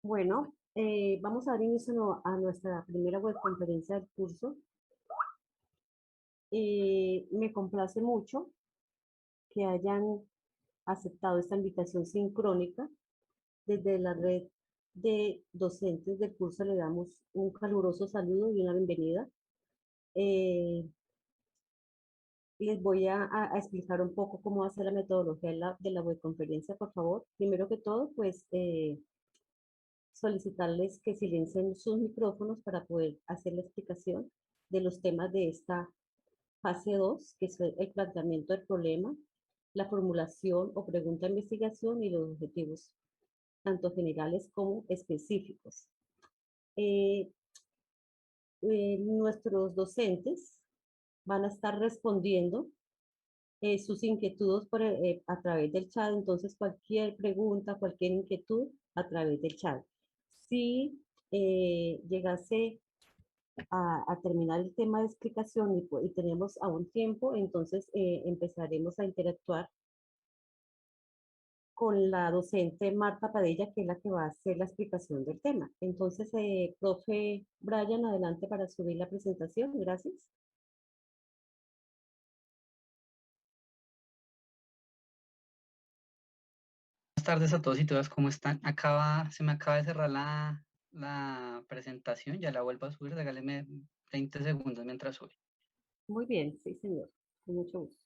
Bueno, vamos a dar inicio a nuestra primera webconferencia del curso. Me complace mucho que hayan aceptado esta invitación sincrónica. Desde la red de docentes del curso le damos un caluroso saludo y una bienvenida. Eh, Les voy a explicar un poco cómo va a ser la metodología de la webconferencia, por favor. Primero que todo, pues solicitarles que silencien sus micrófonos para poder hacer la explicación de los temas de esta fase 2, que es el planteamiento del problema, la formulación o pregunta de investigación y los objetivos, tanto generales como específicos. Eh, Nuestros docentes van a estar respondiendo sus inquietudes a través del chat, entonces cualquier pregunta, cualquier inquietud a través del chat. Si llegase a terminar el tema de explicación y tenemos aún tiempo, entonces empezaremos a interactuar con la docente Marta Padilla, que es la que va a hacer la explicación del tema. Entonces, profe Brian, adelante para subir la presentación. Gracias. Buenas tardes a todos y todas, ¿cómo están? Se me acaba de cerrar la presentación, ya la vuelvo a subir, regáleme 20 segundos mientras sube. Muy bien, sí, señor. Con mucho gusto.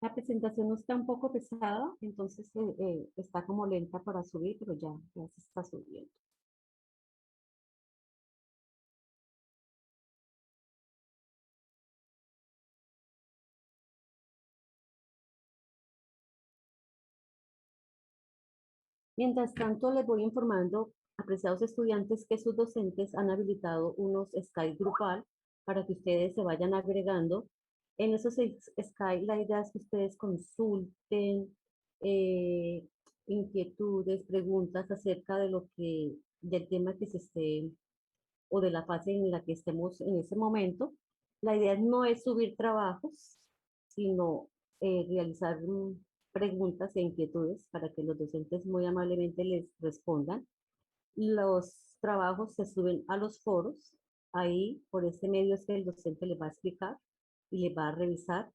La presentación no está un poco pesada, entonces está como lenta para subir, pero ya se está subiendo. Mientras tanto, les voy informando, apreciados estudiantes, que sus docentes han habilitado unos Skype grupal para que ustedes se vayan agregando. En esos Skype, la idea es que ustedes consulten eh, inquietudes, preguntas acerca del tema que se esté, o de la fase en la que estemos en ese momento. La idea no es subir trabajos, sino realizar preguntas e inquietudes para que los docentes muy amablemente les respondan. Los trabajos se suben a los foros. Ahí, por este medio, es que el docente les va a explicar y les va a revisar.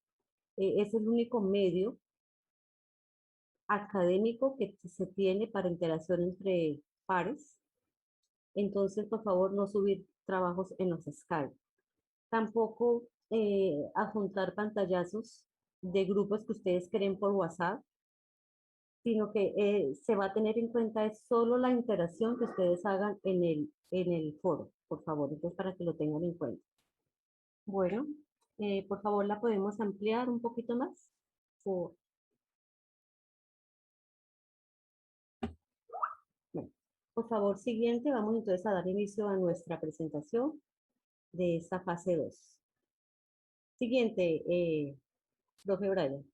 Es el único medio académico que se tiene para interacción entre pares. Entonces, por favor, no subir trabajos en los Skype. Tampoco adjuntar pantallazos de grupos que ustedes creen por WhatsApp, sino que se va a tener en cuenta es solo la interacción que ustedes hagan en el foro, por favor, entonces para que lo tengan en cuenta. Bueno, por favor, la podemos ampliar un poquito más. Por, bueno, por favor, siguiente, vamos entonces a dar inicio a nuestra presentación de esta fase 2. Siguiente, profe Brian.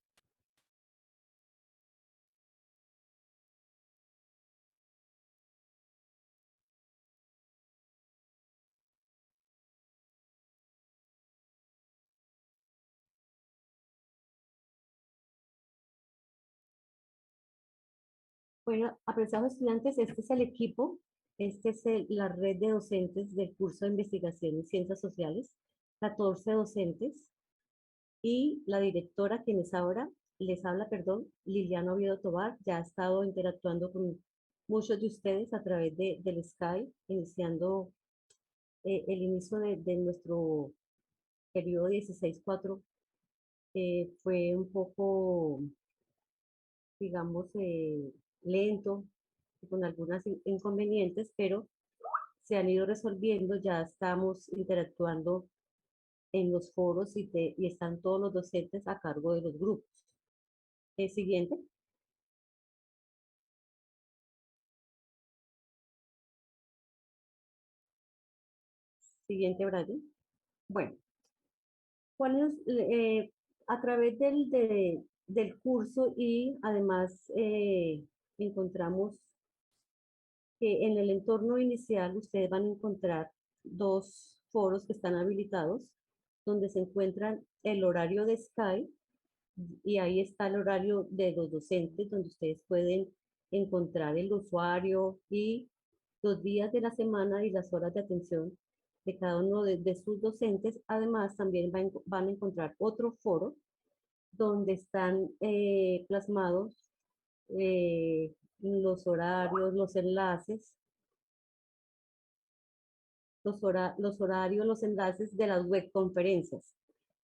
Bueno, apreciados estudiantes, este es el equipo, la red de docentes del curso de investigación en ciencias sociales, 14 docentes, y la directora, les habla, perdón, Liliana Oviedo Tobar, ya ha estado interactuando muchos de ustedes a través del Skype, iniciando el inicio de nuestro periodo 16-4 fue un poco, digamos, lento, con algunos inconvenientes, pero se han ido resolviendo, ya estamos interactuando en los foros y están todos los docentes a cargo de los grupos. Siguiente. Siguiente, Brian. Bueno, ¿cuál es, a través del curso y además encontramos que en el entorno inicial ustedes van a encontrar dos foros que están habilitados, donde se encuentran el horario de Skype y ahí está el horario de los docentes, donde ustedes pueden encontrar el usuario y los días de la semana y las horas de atención de cada uno de sus docentes. Además, también van a encontrar otro foro donde están plasmados los horarios, los enlaces, los horarios, los enlaces de las web conferencias.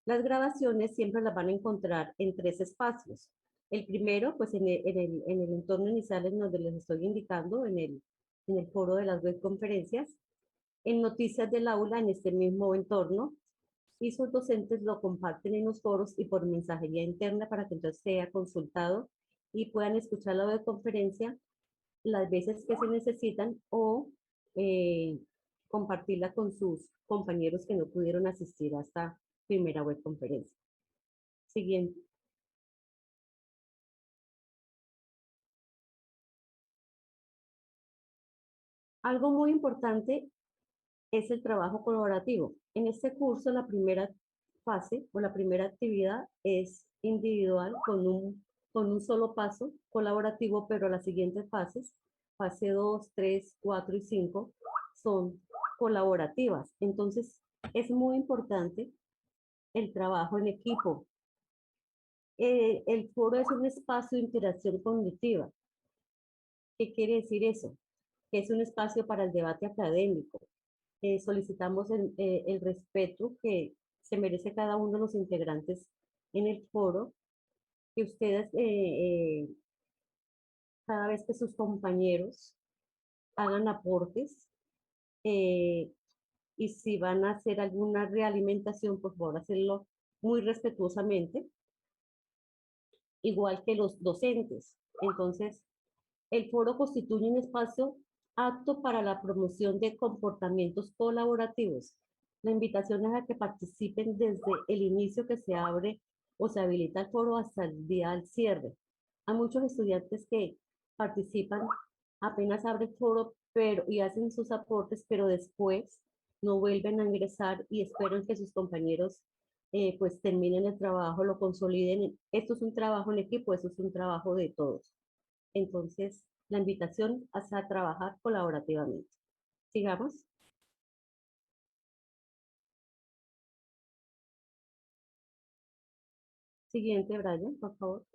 Las grabaciones siempre las van a encontrar en tres espacios. El primero, pues en el entorno inicial en donde les estoy indicando, en el foro de las web conferencias, en noticias del aula en este mismo entorno, y sus docentes lo comparten en los foros y por mensajería interna para que entonces sea consultado y puedan escuchar la webconferencia las veces que se necesitan o eh, compartirla con sus compañeros que no pudieron asistir a esta primera webconferencia. Siguiente. Algo muy importante es el trabajo colaborativo. En este curso, la primera fase o la primera actividad es individual con un solo paso colaborativo, pero las siguientes fases, fase 2, 3, 4 y 5, son colaborativas. Entonces, es muy importante el trabajo en equipo. El foro es un espacio de interacción cognitiva. ¿Qué quiere decir eso? Que es un espacio para el debate académico. Solicitamos el respeto que se merece cada uno de los integrantes en el foro, que ustedes, cada vez que sus compañeros hagan aportes, eh, y si van a hacer alguna realimentación, por favor, hacerlo muy respetuosamente, igual que los docentes. Entonces, el foro constituye un espacio apto para la promoción de comportamientos colaborativos. La invitación es a que participen desde el inicio que se abre o se habilita el foro hasta el día del cierre. Hay muchos estudiantes que participan apenas abre el foro y hacen sus aportes, pero después no vuelven a ingresar y esperan que sus compañeros pues terminen el trabajo, lo consoliden. Esto es un trabajo en equipo, eso es un trabajo de todos. Entonces, la invitación es a trabajar colaborativamente. Sigamos. Siguiente, Brian, por favor.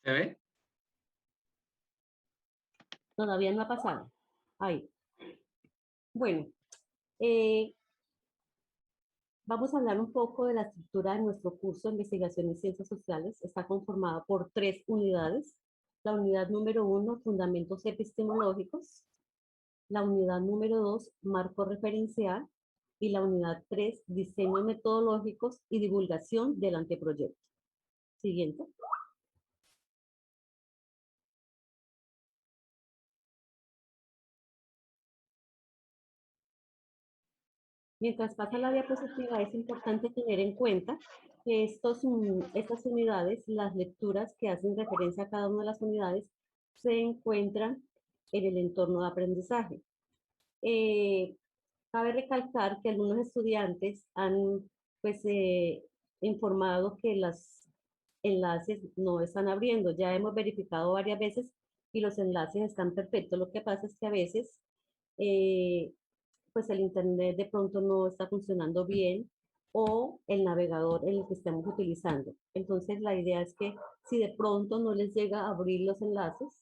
¿Se ve? Todavía no ha pasado. Ahí. Bueno, eh, vamos a hablar un poco de la estructura de nuestro curso de investigación en ciencias sociales. Está conformado por 3 unidades. La unidad número 1, fundamentos epistemológicos. La unidad número 2, marco referencial. Y la unidad 3, diseños metodológicos y divulgación del anteproyecto. Siguiente. Mientras pasa la diapositiva, es importante tener en cuenta que estas unidades, las lecturas que hacen referencia a cada una de las unidades, se encuentran en el entorno de aprendizaje. Eh, Cabe recalcar que algunos estudiantes han pues, informado que los enlaces no están abriendo. Ya hemos verificado varias veces y los enlaces están perfectos. Lo que pasa es que a veces eh, pues el internet de pronto no está funcionando bien o el navegador en el que estemos utilizando. Entonces, la idea es que si de pronto no les llega a abrir los enlaces,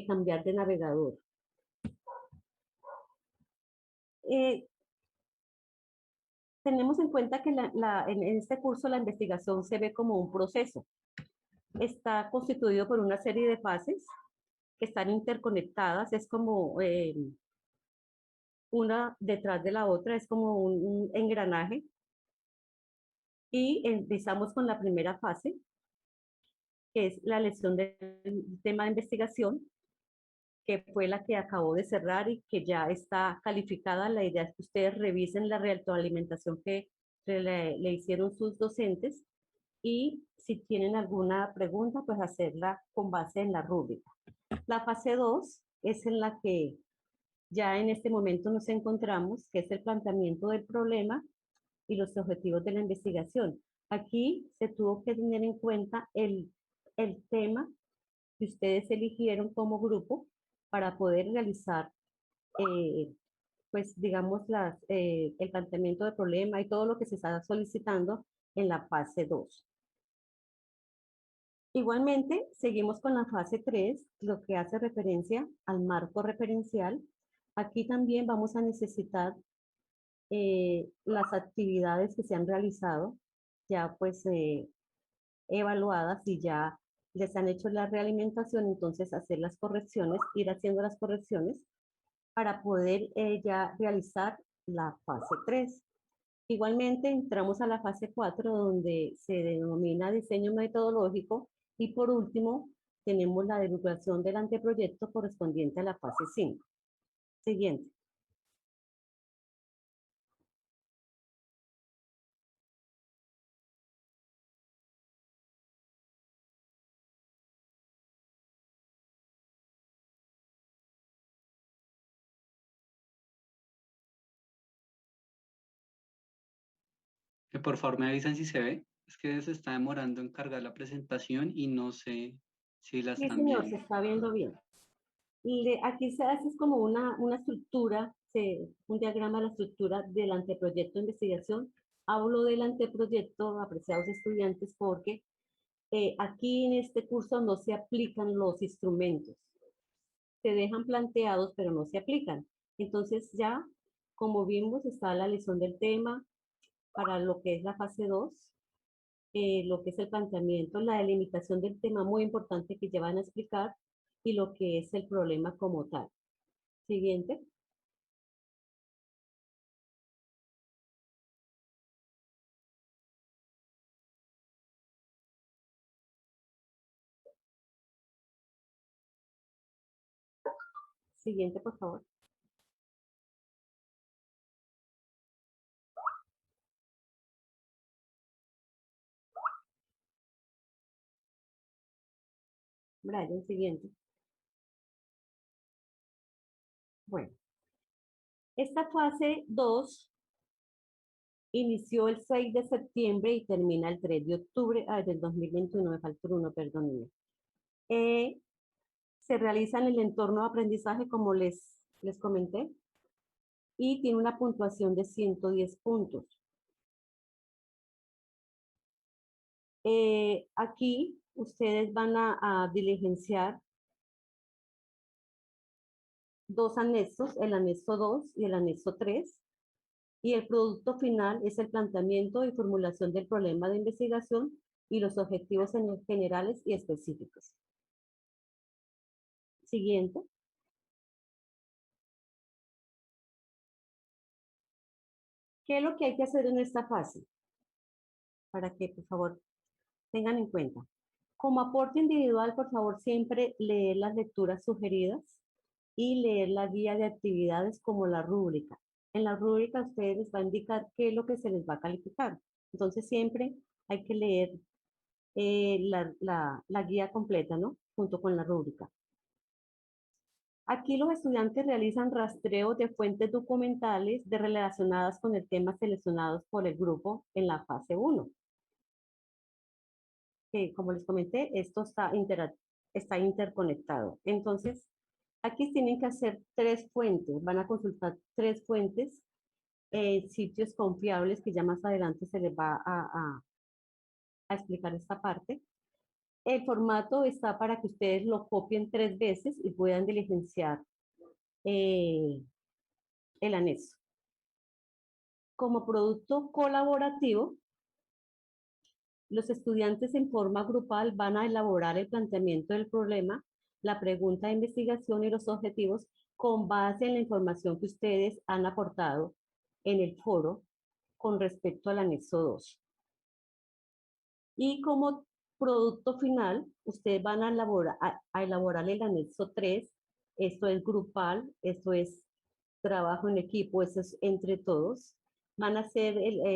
cambiar de navegador. Tenemos en cuenta que en este curso la investigación se ve como un proceso. Está constituido por una serie de fases que están interconectadas, es como una detrás de la otra, es como un engranaje. Y empezamos con la primera fase, que es la elección del tema de investigación, que fue la que acabó de cerrar y que ya está calificada. La idea es que ustedes revisen la retroalimentación que le hicieron sus docentes y si tienen alguna pregunta, pues hacerla con base en la rúbrica. La fase 2 es en la que ya en este momento nos encontramos, que es el planteamiento del problema y los objetivos de la investigación. Aquí se tuvo que tener en cuenta el tema que ustedes eligieron como grupo para poder realizar, pues digamos, el planteamiento del problema y todo lo que se está solicitando en la fase 2. Igualmente, seguimos con la fase 3, lo que hace referencia al marco referencial. Aquí también vamos a necesitar las actividades que se han realizado, ya pues evaluadas y ya les han hecho la realimentación, entonces hacer las correcciones, ir haciendo las correcciones para poder ya realizar la fase 3. Igualmente entramos a la fase 4 donde se denomina diseño metodológico y por último tenemos la divulgación del anteproyecto correspondiente a la fase 5. Siguiente. Que por favor me avisan si se ve. Es que se está demorando en cargar la presentación y no sé si la Sí, están señor, se viendo. está viendo bien. Aquí se hace como una estructura, un diagrama de la estructura del anteproyecto de investigación. Hablo del anteproyecto, apreciados estudiantes, porque aquí en este curso no se aplican los instrumentos. Se dejan planteados, pero no se aplican. Entonces ya, como vimos, está la lesión del tema para lo que es la fase 2, lo que es el planteamiento, la delimitación del tema muy importante que ya van a explicar y lo que es el problema como tal. Siguiente. Siguiente, por favor. Brian, siguiente. Bueno, esta fase 2 inició el 6 de septiembre y termina el 3 de octubre del 2021, me faltó uno, perdónenme. Se realiza en el entorno de aprendizaje, como les comenté, y tiene una puntuación de 110 puntos. Aquí ustedes van a diligenciar dos anexos, el anexo 2 y el anexo 3, y el producto final es el planteamiento y formulación del problema de investigación y los objetivos generales y específicos. Siguiente. ¿Qué es lo que hay que hacer en esta fase? Para que, por favor, tengan en cuenta. Como aporte individual, por favor, siempre leer las lecturas sugeridas y leer la guía de actividades como la rúbrica. En la rúbrica ustedes les va a indicar qué es lo que se les va a calificar. Entonces siempre hay que leer la guía completa, ¿no? Junto con la rúbrica. Aquí los estudiantes realizan rastreo de fuentes documentales relacionadas con el tema seleccionados por el grupo en la fase 1. Como les comenté, esto está interconectado. Entonces, aquí tienen que hacer 3 fuentes, van a consultar 3 fuentes sitios confiables, que ya más adelante se les va a explicar esta parte. El formato está para que ustedes lo copien 3 veces y puedan diligenciar el anexo. Como producto colaborativo, los estudiantes en forma grupal van a elaborar el planteamiento del problema, la pregunta de investigación y los objetivos con base en la información que ustedes han aportado en el foro con respecto al anexo 2. Y como producto final, ustedes van a elaborar el anexo 3. Esto es grupal, esto es trabajo en equipo, eso es entre todos. Van a hacer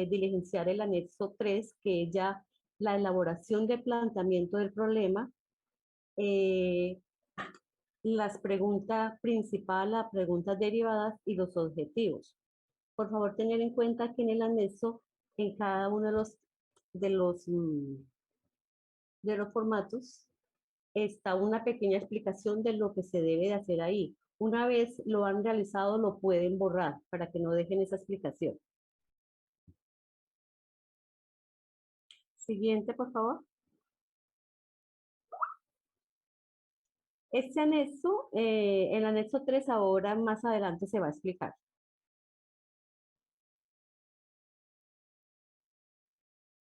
diligenciar el anexo 3, que es ya la elaboración del planteamiento del problema, las preguntas principales, las preguntas derivadas y los objetivos. Por favor, tener en cuenta que en el anexo, en cada uno de los formatos, está una pequeña explicación de lo que se debe de hacer ahí. Una vez lo han realizado, lo pueden borrar para que no dejen esa explicación. Siguiente, por favor. Este anexo, el anexo 3 ahora más adelante se va a explicar.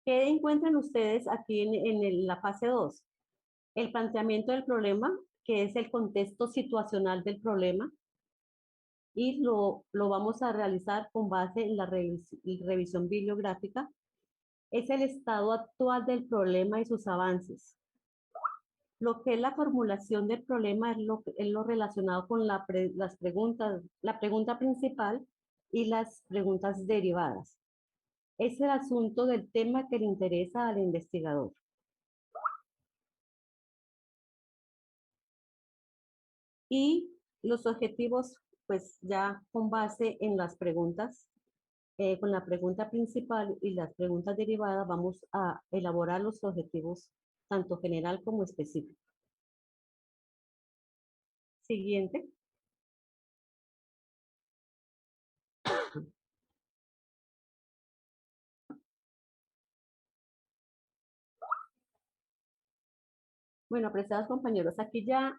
¿Qué encuentran ustedes aquí en la fase 2? El planteamiento del problema, que es el contexto situacional del problema, y lo vamos a realizar con base en la revisión bibliográfica. Es el estado actual del problema y sus avances. Lo que es la formulación del problema es lo relacionado con las preguntas, la pregunta principal y las preguntas derivadas. Es el asunto del tema que le interesa al investigador. Y los objetivos, pues ya con base en las preguntas, con la pregunta principal y las preguntas derivadas, vamos a elaborar los objetivos tanto general como específico. Siguiente. Bueno, apreciados compañeros, aquí ya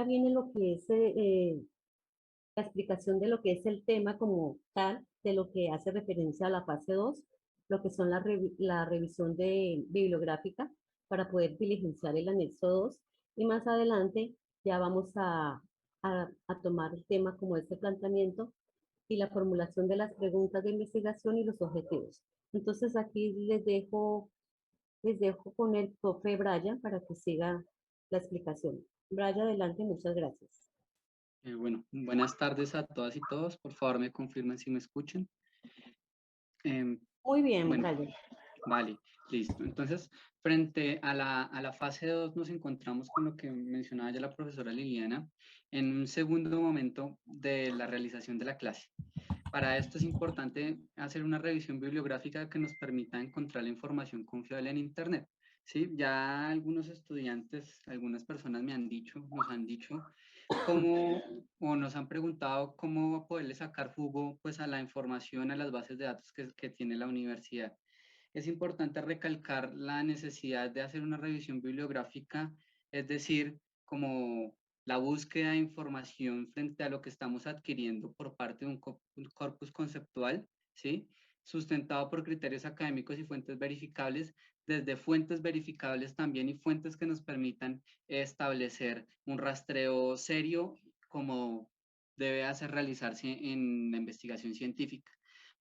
viene lo que es la explicación de lo que es el tema como tal, de lo que hace referencia a la fase 2, lo que son la revisión bibliográfica para poder diligenciar el anexo 2, y más adelante ya vamos a tomar el tema como este planteamiento y la formulación de las preguntas de investigación y los objetivos. Entonces aquí les dejo con el profe Brian para que siga la explicación. Brian, adelante, muchas gracias. Bueno, buenas tardes a todas y todos. Por favor, me confirmen si me escuchan. Muy bien, bueno, Brian. Vale, listo. Entonces, frente a la fase 2 nos encontramos con lo que mencionaba ya la profesora Liliana en un segundo momento de la realización de la clase. Para esto es importante hacer una revisión bibliográfica que nos permita encontrar la información confiable en Internet. ¿Sí? Ya algunos estudiantes, algunas personas nos han dicho cómo, o nos han preguntado cómo poderle sacar jugo pues, a la información, a las bases de datos que tiene la universidad. Es importante recalcar la necesidad de hacer una revisión bibliográfica, es decir, como la búsqueda de información frente a lo que estamos adquiriendo por parte de un corpus conceptual, ¿sí? Sustentado por criterios académicos y fuentes verificables, desde fuentes verificables también y fuentes que nos permitan establecer un rastreo serio como debe hacer realizarse en la investigación científica.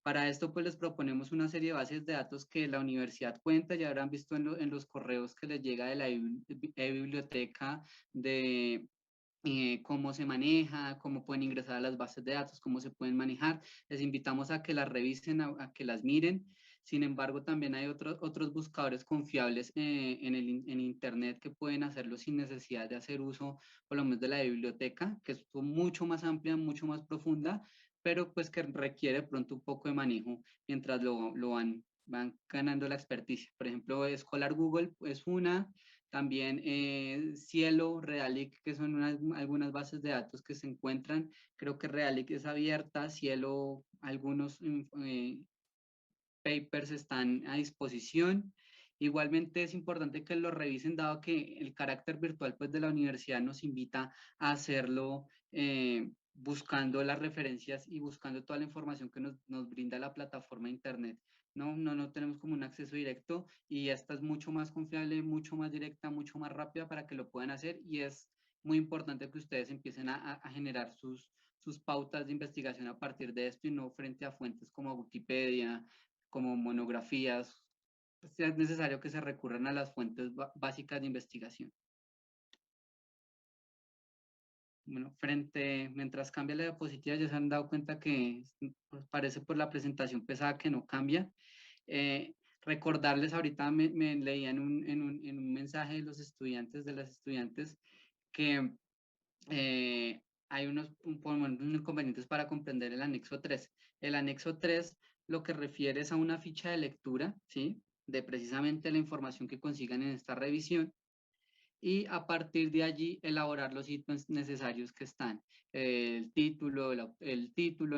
Para esto, pues les proponemos una serie de bases de datos que la universidad cuenta, ya habrán visto en los correos que les llega de la biblioteca de cómo se maneja, cómo pueden ingresar a las bases de datos, cómo se pueden manejar. Les invitamos a que las revisen, a que las miren. Sin embargo, también hay otros buscadores confiables en Internet que pueden hacerlo sin necesidad de hacer uso, por lo menos de la biblioteca, que es mucho más amplia, mucho más profunda, pero pues que requiere pronto un poco de manejo mientras van ganando la experticia. Por ejemplo, Scholar Google es una, También Cielo, Realic, que son algunas bases de datos que se encuentran. Creo que Realic es abierta, Cielo, algunos papers están a disposición. Igualmente es importante que lo revisen, dado que el carácter virtual pues, de la universidad nos invita a hacerlo buscando las referencias y buscando toda la información que nos brinda la plataforma de Internet. No tenemos como un acceso directo y esta es mucho más confiable, mucho más directa, mucho más rápida para que lo puedan hacer y es muy importante que ustedes empiecen a generar sus pautas de investigación a partir de esto y no frente a fuentes como Wikipedia, como monografías. Pues es necesario que se recurran a las fuentes básicas de investigación. Bueno, mientras cambia la diapositiva, ya se han dado cuenta que pues, parece por la presentación pesada que no cambia. Recordarles, ahorita me leía en un mensaje de los estudiantes, de las estudiantes, que hay unos inconvenientes para comprender el anexo 3. El anexo 3 lo que refiere es a una ficha de lectura, ¿sí? De precisamente la información que consigan en esta revisión y a partir de allí elaborar los ítems necesarios que están. El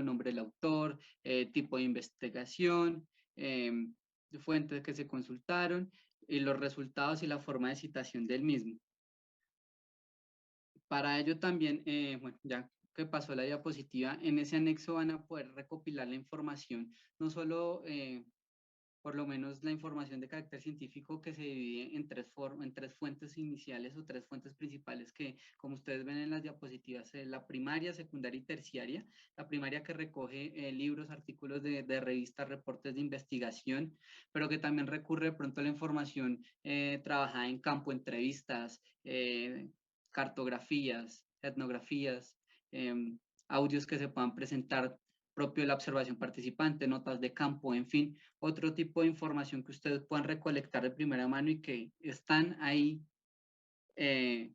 nombre del autor, tipo de investigación, fuentes que se consultaron y los resultados y la forma de citación del mismo. Para ello también, bueno, ya que pasó la diapositiva, en ese anexo van a poder recopilar la información, no solo por lo menos la información de carácter científico que se divide en tres fuentes iniciales o tres fuentes principales que, como ustedes ven en las diapositivas, la primaria, secundaria y terciaria. La primaria que recoge libros, artículos de revistas, reportes de investigación, pero que también recurre de pronto a la información trabajada en campo, entrevistas, cartografías, etnografías, audios que se puedan presentar propio de la observación participante, notas de campo, en fin, otro tipo de información que ustedes puedan recolectar de primera mano y que están ahí, que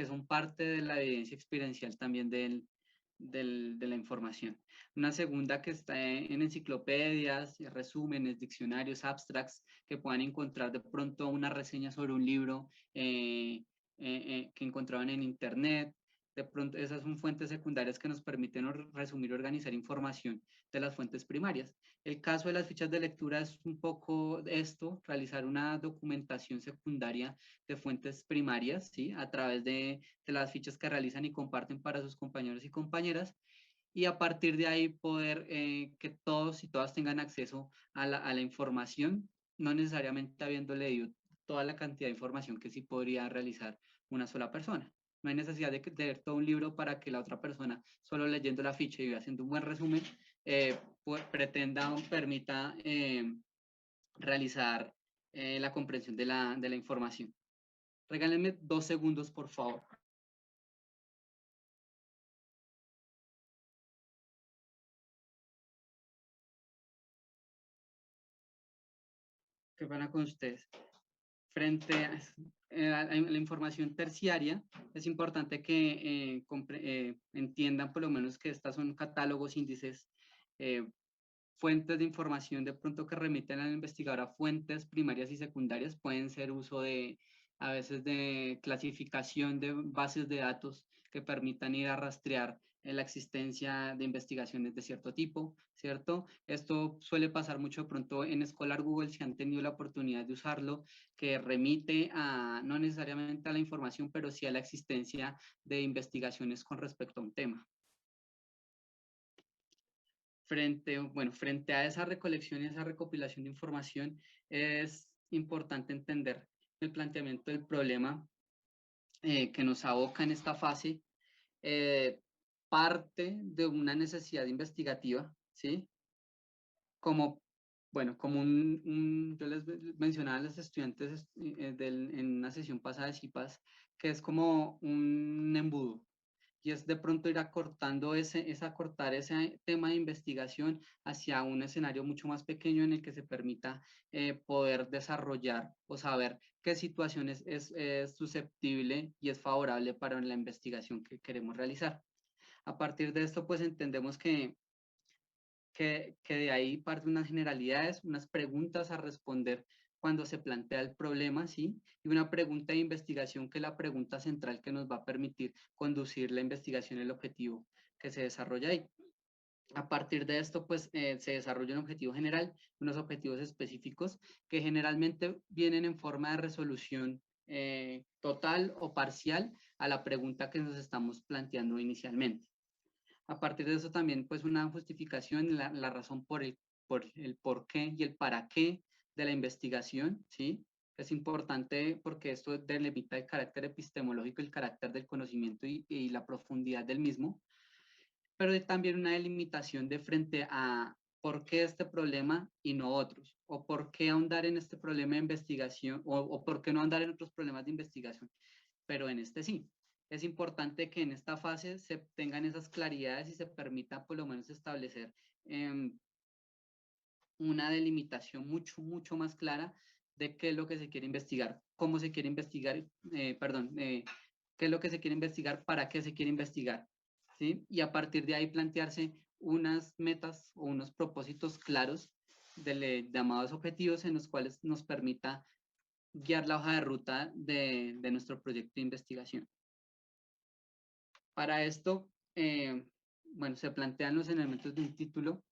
son parte de la evidencia experiencial también de la información. Una segunda que está en enciclopedias, resúmenes, diccionarios, abstracts, que puedan encontrar de pronto una reseña sobre un libro que encontraban en internet. De pronto, esas son fuentes secundarias que nos permiten resumir y organizar información de las fuentes primarias. El caso de las fichas de lectura es un poco esto, realizar una documentación secundaria de fuentes primarias, ¿sí? A través de las fichas que realizan y comparten para sus compañeros y compañeras, y a partir de ahí poder que todos y todas tengan acceso a la información, no necesariamente habiendo leído toda la cantidad de información que sí podría realizar una sola persona. No hay necesidad de leer todo un libro para que la otra persona, solo leyendo la ficha y haciendo un buen resumen, pretenda o permita realizar la comprensión de la información. Regálenme 2 segundos, por favor. ¿Qué van con ustedes? Frente a la información terciaria, es importante que entiendan por lo menos que estas son catálogos, índices, fuentes de información de pronto que remiten al investigador a fuentes primarias y secundarias, pueden ser uso a veces de clasificación de bases de datos que permitan ir a rastrear la existencia de investigaciones de cierto tipo, ¿cierto? Esto suele pasar mucho de pronto en Scholar Google, si han tenido la oportunidad de usarlo, que remite no necesariamente a la información, pero sí a la existencia de investigaciones con respecto a un tema. Frente a esa recolección y esa recopilación de información, es importante entender el planteamiento del problema que nos aboca en esta fase, parte de una necesidad investigativa, ¿sí? Como, como yo les mencionaba a los estudiantes en una sesión pasada de CIPAS, que es como un embudo, y es de pronto ir acortando acortar ese tema de investigación hacia un escenario mucho más pequeño en el que se permita poder desarrollar o saber qué situaciones es susceptible y es favorable para la investigación que queremos realizar. A partir de esto, pues entendemos que de ahí parte unas generalidades, unas preguntas a responder cuando se plantea el problema, ¿sí? Y una pregunta de investigación que es la pregunta central que nos va a permitir conducir la investigación, el objetivo que se desarrolla ahí. A partir de esto, pues se desarrolla un objetivo general, unos objetivos específicos que generalmente vienen en forma de resolución total o parcial a la pregunta que nos estamos planteando inicialmente. A partir de eso también, pues una justificación, la razón por el por qué y el para qué de la investigación, ¿sí? Es importante porque esto delimita el carácter epistemológico, el carácter del conocimiento y la profundidad del mismo, pero hay también una delimitación de frente a por qué este problema y no otros, o por qué ahondar en este problema de investigación, o por qué no ahondar en otros problemas de investigación, pero en este sí. Es importante que en esta fase se tengan esas claridades y se permita por lo menos establecer una delimitación mucho más clara de qué es lo que se quiere investigar, cómo se quiere investigar, qué es lo que se quiere investigar, para qué se quiere investigar, ¿sí? Y a partir de ahí plantearse unas metas o unos propósitos claros de llamados objetivos en los cuales nos permita guiar la hoja de ruta de nuestro proyecto de investigación. Para esto, bueno, se plantean los elementos de un título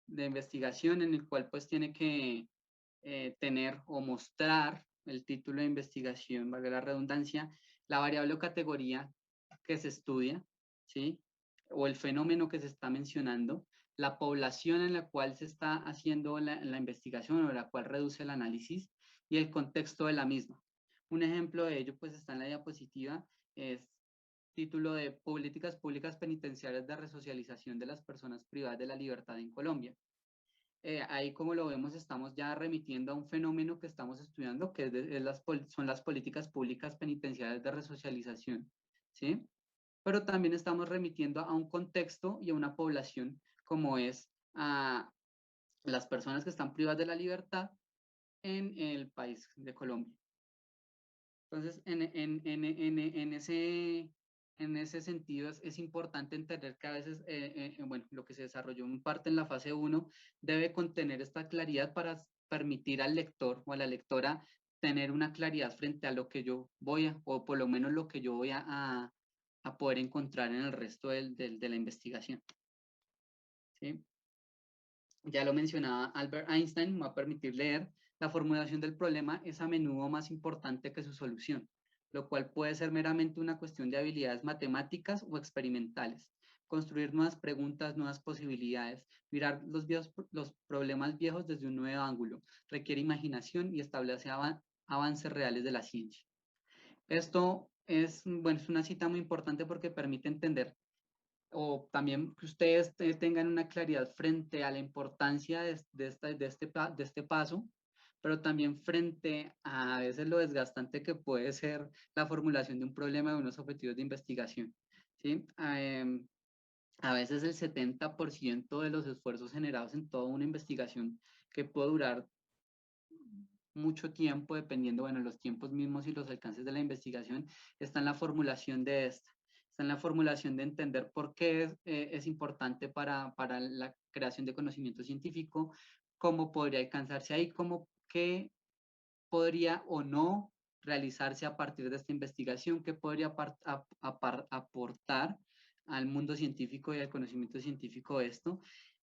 de investigación en el cual pues tiene que tener o mostrar el título de investigación, valga la redundancia, la variable o categoría que se estudia, ¿sí? O el fenómeno que se está mencionando, la población en la cual se está haciendo la investigación o la cual reduce el análisis y el contexto de la misma. Un ejemplo de ello pues está en la diapositiva, es título de Políticas Públicas Penitenciarias de Resocialización de las Personas Privadas de la Libertad en Colombia. Ahí como lo vemos estamos ya remitiendo a un fenómeno que estamos estudiando, que son las políticas públicas penitenciarias de resocialización, ¿sí? Pero también estamos remitiendo a un contexto y a una población como es a las personas que están privadas de la libertad en el país de Colombia. Entonces, en ese sentido es importante entender que a veces, bueno, lo que se desarrolló en parte en la fase 1 debe contener esta claridad para permitir al lector o a la lectora tener una claridad frente a lo que yo voy a, o por lo menos lo que yo voy a poder encontrar en el resto de la investigación. ¿Sí? Ya lo mencionaba Albert Einstein, me va a permitir leer, la formulación del problema es a menudo más importante que su solución, lo cual puede ser meramente una cuestión de habilidades matemáticas o experimentales. Construir nuevas preguntas, nuevas posibilidades, mirar los problemas viejos desde un nuevo ángulo, requiere imaginación y establece avances reales de la ciencia. Esto es, bueno, es una cita muy importante porque permite entender o también que ustedes tengan una claridad frente a la importancia de este paso, pero también frente a veces lo desgastante que puede ser la formulación de un problema de unos objetivos de investigación. ¿Sí? A veces el 70% de los esfuerzos generados en toda una investigación que puede durar mucho tiempo, dependiendo, bueno, los tiempos mismos y los alcances de la investigación, está en la formulación de esta. Está en la formulación de entender por qué es importante para la creación de conocimiento científico, cómo podría alcanzarse ahí, qué podría o no realizarse a partir de esta investigación, qué podría aportar al mundo científico y al conocimiento científico esto,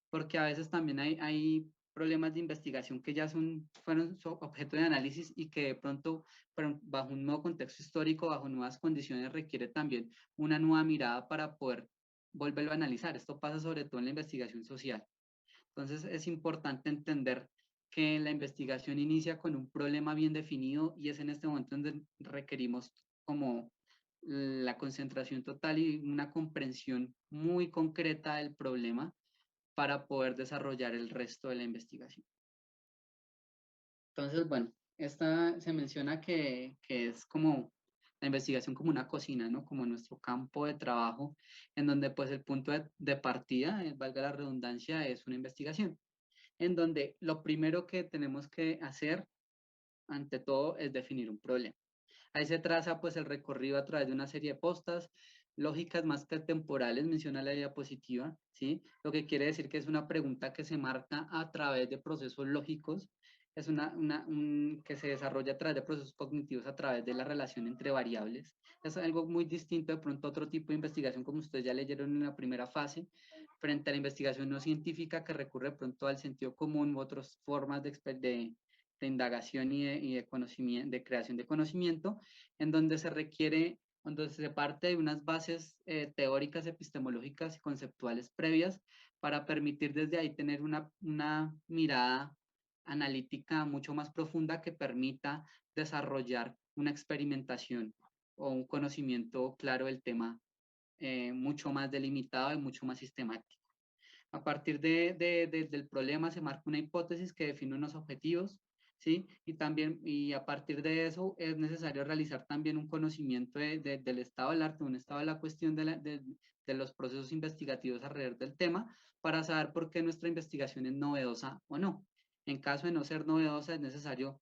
porque a veces también hay problemas de investigación que ya fueron objeto de análisis y que de pronto, pero bajo un nuevo contexto histórico, bajo nuevas condiciones, requiere también una nueva mirada para poder volverlo a analizar. Esto pasa sobre todo en la investigación social. Entonces es importante entender que la investigación inicia con un problema bien definido y es en este momento donde requerimos como la concentración total y una comprensión muy concreta del problema para poder desarrollar el resto de la investigación. Entonces, bueno, esta se menciona que es como la investigación como una cocina, ¿no? Como nuestro campo de trabajo, en donde pues el punto de partida, valga la redundancia, es una investigación, en donde lo primero que tenemos que hacer, ante todo, es definir un problema. Ahí se traza pues el recorrido a través de una serie de postas, lógicas más que temporales, menciona la diapositiva, ¿sí? Lo que quiere decir que es una pregunta que se marca a través de procesos lógicos es que se desarrolla a través de procesos cognitivos, a través de la relación entre variables. Es algo muy distinto de pronto a otro tipo de investigación, como ustedes ya leyeron en la primera fase, frente a la investigación no científica que recurre de pronto al sentido común u otras formas de indagación y de conocimiento, de creación de conocimiento, en donde se requiere, donde se parte de unas bases teóricas, epistemológicas y conceptuales previas para permitir desde ahí tener una mirada analítica mucho más profunda que permita desarrollar una experimentación o un conocimiento claro del tema mucho más delimitado y mucho más sistemático. A partir del problema se marca una hipótesis que define unos objetivos, ¿sí? Y a partir de eso es necesario realizar también un conocimiento del estado del arte, un estado de la cuestión de los procesos investigativos alrededor del tema, para saber por qué nuestra investigación es novedosa o no. En caso de no ser novedosa, es necesario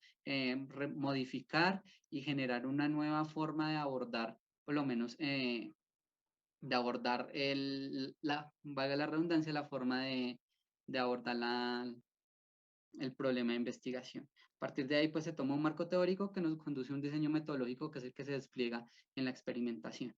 modificar y generar una nueva forma de abordar, por lo menos de abordar valga la redundancia, la forma de abordar el problema de investigación. A partir de ahí, pues se toma un marco teórico que nos conduce a un diseño metodológico que es el que se despliega en la experimentación.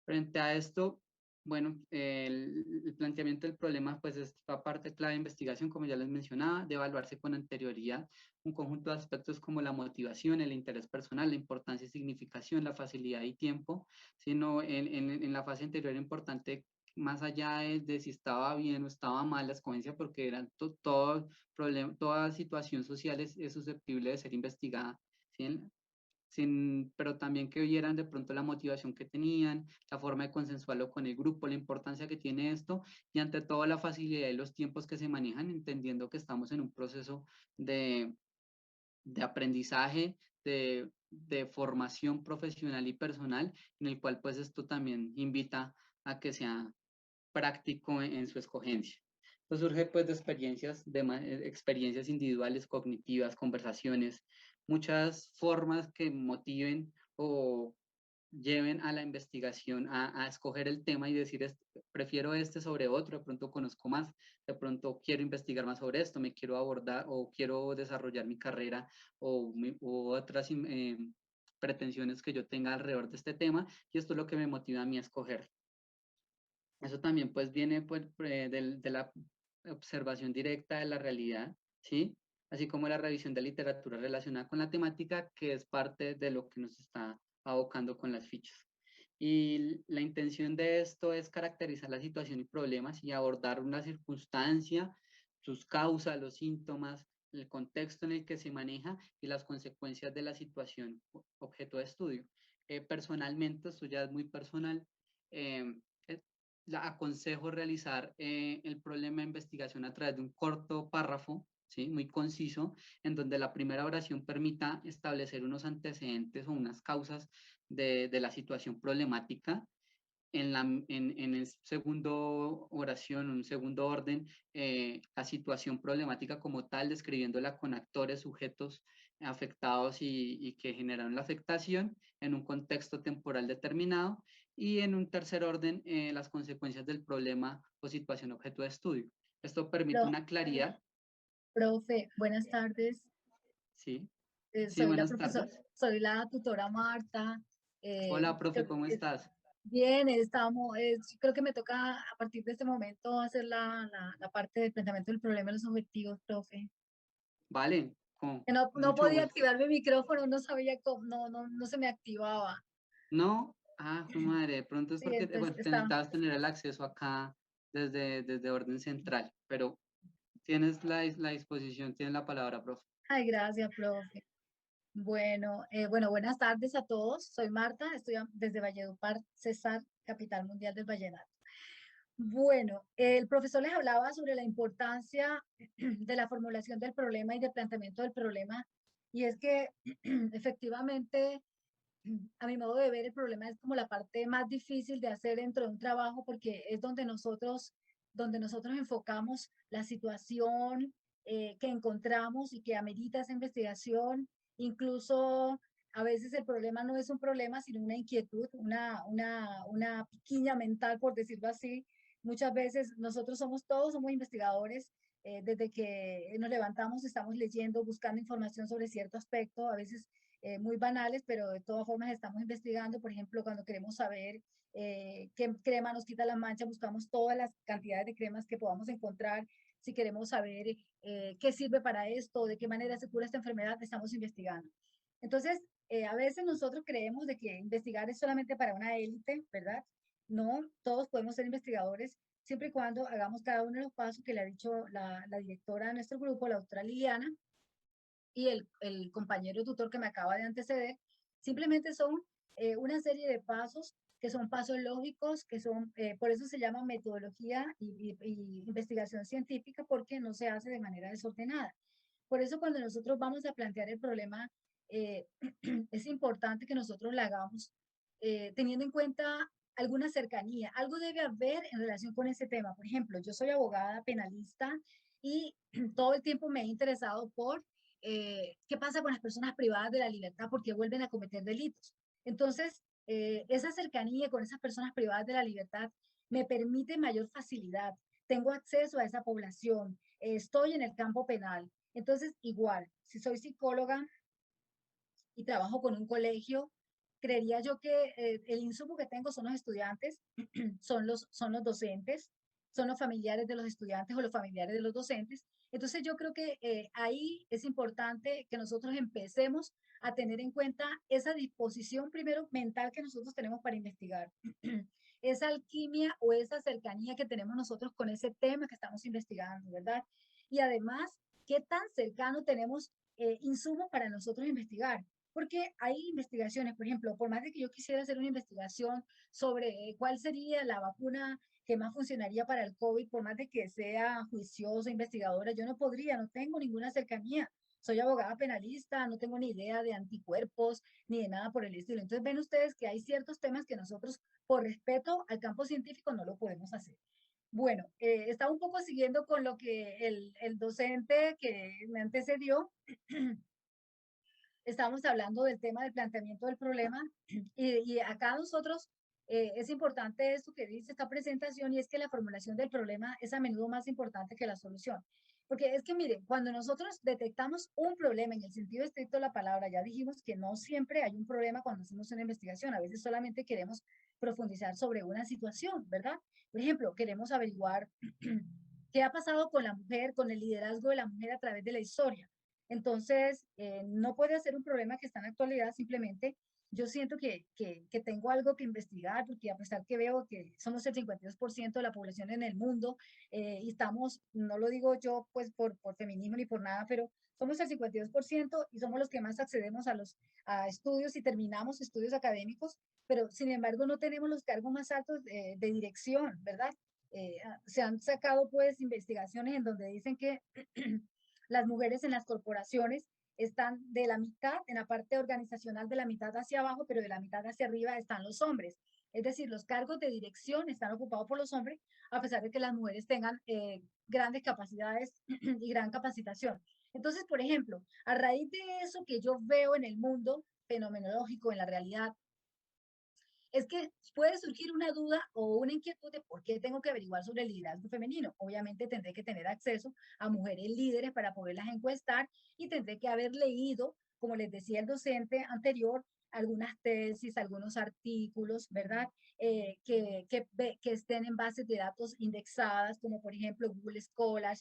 Frente a esto, bueno, el planteamiento del problema pues es la parte clave de investigación, como ya les mencionaba, de evaluarse con anterioridad un conjunto de aspectos como la motivación, el interés personal, la importancia y significación, la facilidad y tiempo, sino en la fase anterior era importante más allá de si estaba bien o estaba mal la escogencia, porque eran todo problema, toda situación social es susceptible de ser investigada, ¿sí? Pero también que vieran de pronto la motivación que tenían, la forma de consensuarlo con el grupo, la importancia que tiene esto y ante todo la facilidad y los tiempos que se manejan, entendiendo que estamos en un proceso de aprendizaje, de formación profesional y personal, en el cual pues esto también invita a que sea práctico en su escogencia. Esto surge pues de experiencias individuales, cognitivas, conversaciones, muchas formas que motiven o lleven a la investigación a escoger el tema y decir, prefiero este sobre otro, de pronto conozco más, de pronto quiero investigar más sobre esto, me quiero abordar o quiero desarrollar mi carrera u otras pretensiones que yo tenga alrededor de este tema y esto es lo que me motiva a mí a escoger. Eso también pues viene pues, de la observación directa de la realidad, ¿sí? Así como la revisión de literatura relacionada con la temática, que es parte de lo que nos está abocando con las fichas. Y la intención de esto es caracterizar la situación y problemas y abordar una circunstancia, sus causas, los síntomas, el contexto en el que se maneja y las consecuencias de la situación objeto de estudio. Personalmente, esto ya es muy personal, eh, aconsejo realizar el problema de investigación a través de un corto párrafo, ¿sí? Muy conciso, en donde la primera oración permita establecer unos antecedentes o unas causas de la situación problemática. En el segundo oración, un segundo orden, la situación problemática como tal, describiéndola con actores, sujetos afectados y que generaron la afectación en un contexto temporal determinado. Y en un tercer orden, las consecuencias del problema o situación objeto de estudio. Esto permite Pro- una claridad. Profe, buenas tardes. Sí, sí, Soy la buenas profesora, tardes. soy la tutora Marta. Hola, profe, ¿cómo estás? Bien, creo que me toca a partir de este momento hacer la parte del planteamiento del problema y los objetivos, profe. Vale, con Que no mucho podía gusto. activar mi micrófono, no sabía cómo, no se me activaba. No, jue madre, de pronto es Sí, porque entonces bueno, está. necesitabas tener el acceso acá desde orden central, pero tienes la disposición, tienes la palabra, profe. Ay, gracias, profe. Bueno, buenas tardes a todos. Soy Marta, estoy desde Valledupar, Cesar, capital mundial del vallenato. Bueno, el profesor les hablaba sobre la importancia de la formulación del problema y del planteamiento del problema, y es que efectivamente, a mi modo de ver, el problema es como la parte más difícil de hacer dentro de un trabajo porque es donde nosotros enfocamos la situación que encontramos y que amerita esa investigación. Incluso a veces el problema no es un problema, sino una inquietud, una piquiña mental, por decirlo así. Muchas veces todos somos investigadores, desde que nos levantamos estamos leyendo, buscando información sobre cierto aspecto, a veces muy banales, pero de todas formas estamos investigando. Por ejemplo, cuando queremos saber qué crema nos quita la mancha, buscamos todas las cantidades de cremas que podamos encontrar. Si queremos saber qué sirve para esto, de qué manera se cura esta enfermedad, estamos investigando. Entonces, a veces nosotros creemos de que investigar es solamente para una élite, ¿verdad? No, todos podemos ser investigadores siempre y cuando hagamos cada uno de los pasos que le ha dicho la directora de nuestro grupo, la doctora Liliana, y el compañero tutor que me acaba de anteceder. Simplemente son una serie de pasos que son pasos lógicos, que son, por eso se llama metodología y investigación científica, porque no se hace de manera desordenada. Por eso cuando nosotros vamos a plantear el problema, es importante que nosotros lo hagamos teniendo en cuenta alguna cercanía. Algo debe haber en relación con ese tema. Por ejemplo, yo soy abogada penalista y todo el tiempo me he interesado por qué pasa con las personas privadas de la libertad porque vuelven a cometer delitos. Entonces, esa cercanía con esas personas privadas de la libertad me permite mayor facilidad. Tengo acceso a esa población, estoy en el campo penal. Entonces, igual, si soy psicóloga y trabajo con un colegio, creería yo que el insumo que tengo son los estudiantes, son los docentes, son los familiares de los estudiantes o los familiares de los docentes. Entonces yo creo que ahí es importante que nosotros empecemos a tener en cuenta esa disposición primero mental que nosotros tenemos para investigar, esa alquimia o esa cercanía que tenemos nosotros con ese tema que estamos investigando, ¿verdad? Y además, ¿qué tan cercano tenemos insumos para nosotros investigar? Porque hay investigaciones, por ejemplo, por más de que yo quisiera hacer una investigación sobre cuál sería la vacuna que más funcionaría para el COVID, por más de que sea juiciosa, investigadora, yo no podría, no tengo ninguna cercanía. Soy abogada penalista, no tengo ni idea de anticuerpos ni de nada por el estilo. Entonces ven ustedes que hay ciertos temas que nosotros, por respeto al campo científico, no lo podemos hacer. Bueno, estaba un poco siguiendo con lo que el docente que me antecedió estábamos hablando del tema del planteamiento del problema y acá nosotros es importante esto que dice esta presentación y es que la formulación del problema es a menudo más importante que la solución. Porque es que miren, cuando nosotros detectamos un problema en el sentido estricto de la palabra, ya dijimos que no siempre hay un problema cuando hacemos una investigación, a veces solamente queremos profundizar sobre una situación, ¿verdad? Por ejemplo, queremos averiguar qué ha pasado con la mujer, con el liderazgo de la mujer a través de la historia. Entonces, no puede ser un problema que está en la actualidad, simplemente yo siento que tengo algo que investigar, porque a pesar que veo que somos el 52% de la población en el mundo y estamos, no lo digo yo pues por feminismo ni por nada, pero somos el 52% y somos los que más accedemos a estudios y terminamos estudios académicos, pero sin embargo no tenemos los cargos más altos de dirección, ¿verdad? Se han sacado pues investigaciones en donde dicen que las mujeres en las corporaciones están de la mitad, en la parte organizacional de la mitad hacia abajo, pero de la mitad hacia arriba están los hombres. Es decir, los cargos de dirección están ocupados por los hombres, a pesar de que las mujeres tengan grandes capacidades y gran capacitación. Entonces, por ejemplo, a raíz de eso que yo veo en el mundo fenomenológico, en la realidad, es que puede surgir una duda o una inquietud de por qué tengo que averiguar sobre el liderazgo femenino. Obviamente tendré que tener acceso a mujeres líderes para poderlas encuestar y tendré que haber leído, como les decía el docente anterior, algunas tesis, algunos artículos, ¿verdad? Que estén en bases de datos indexadas, como por ejemplo Google Scholar,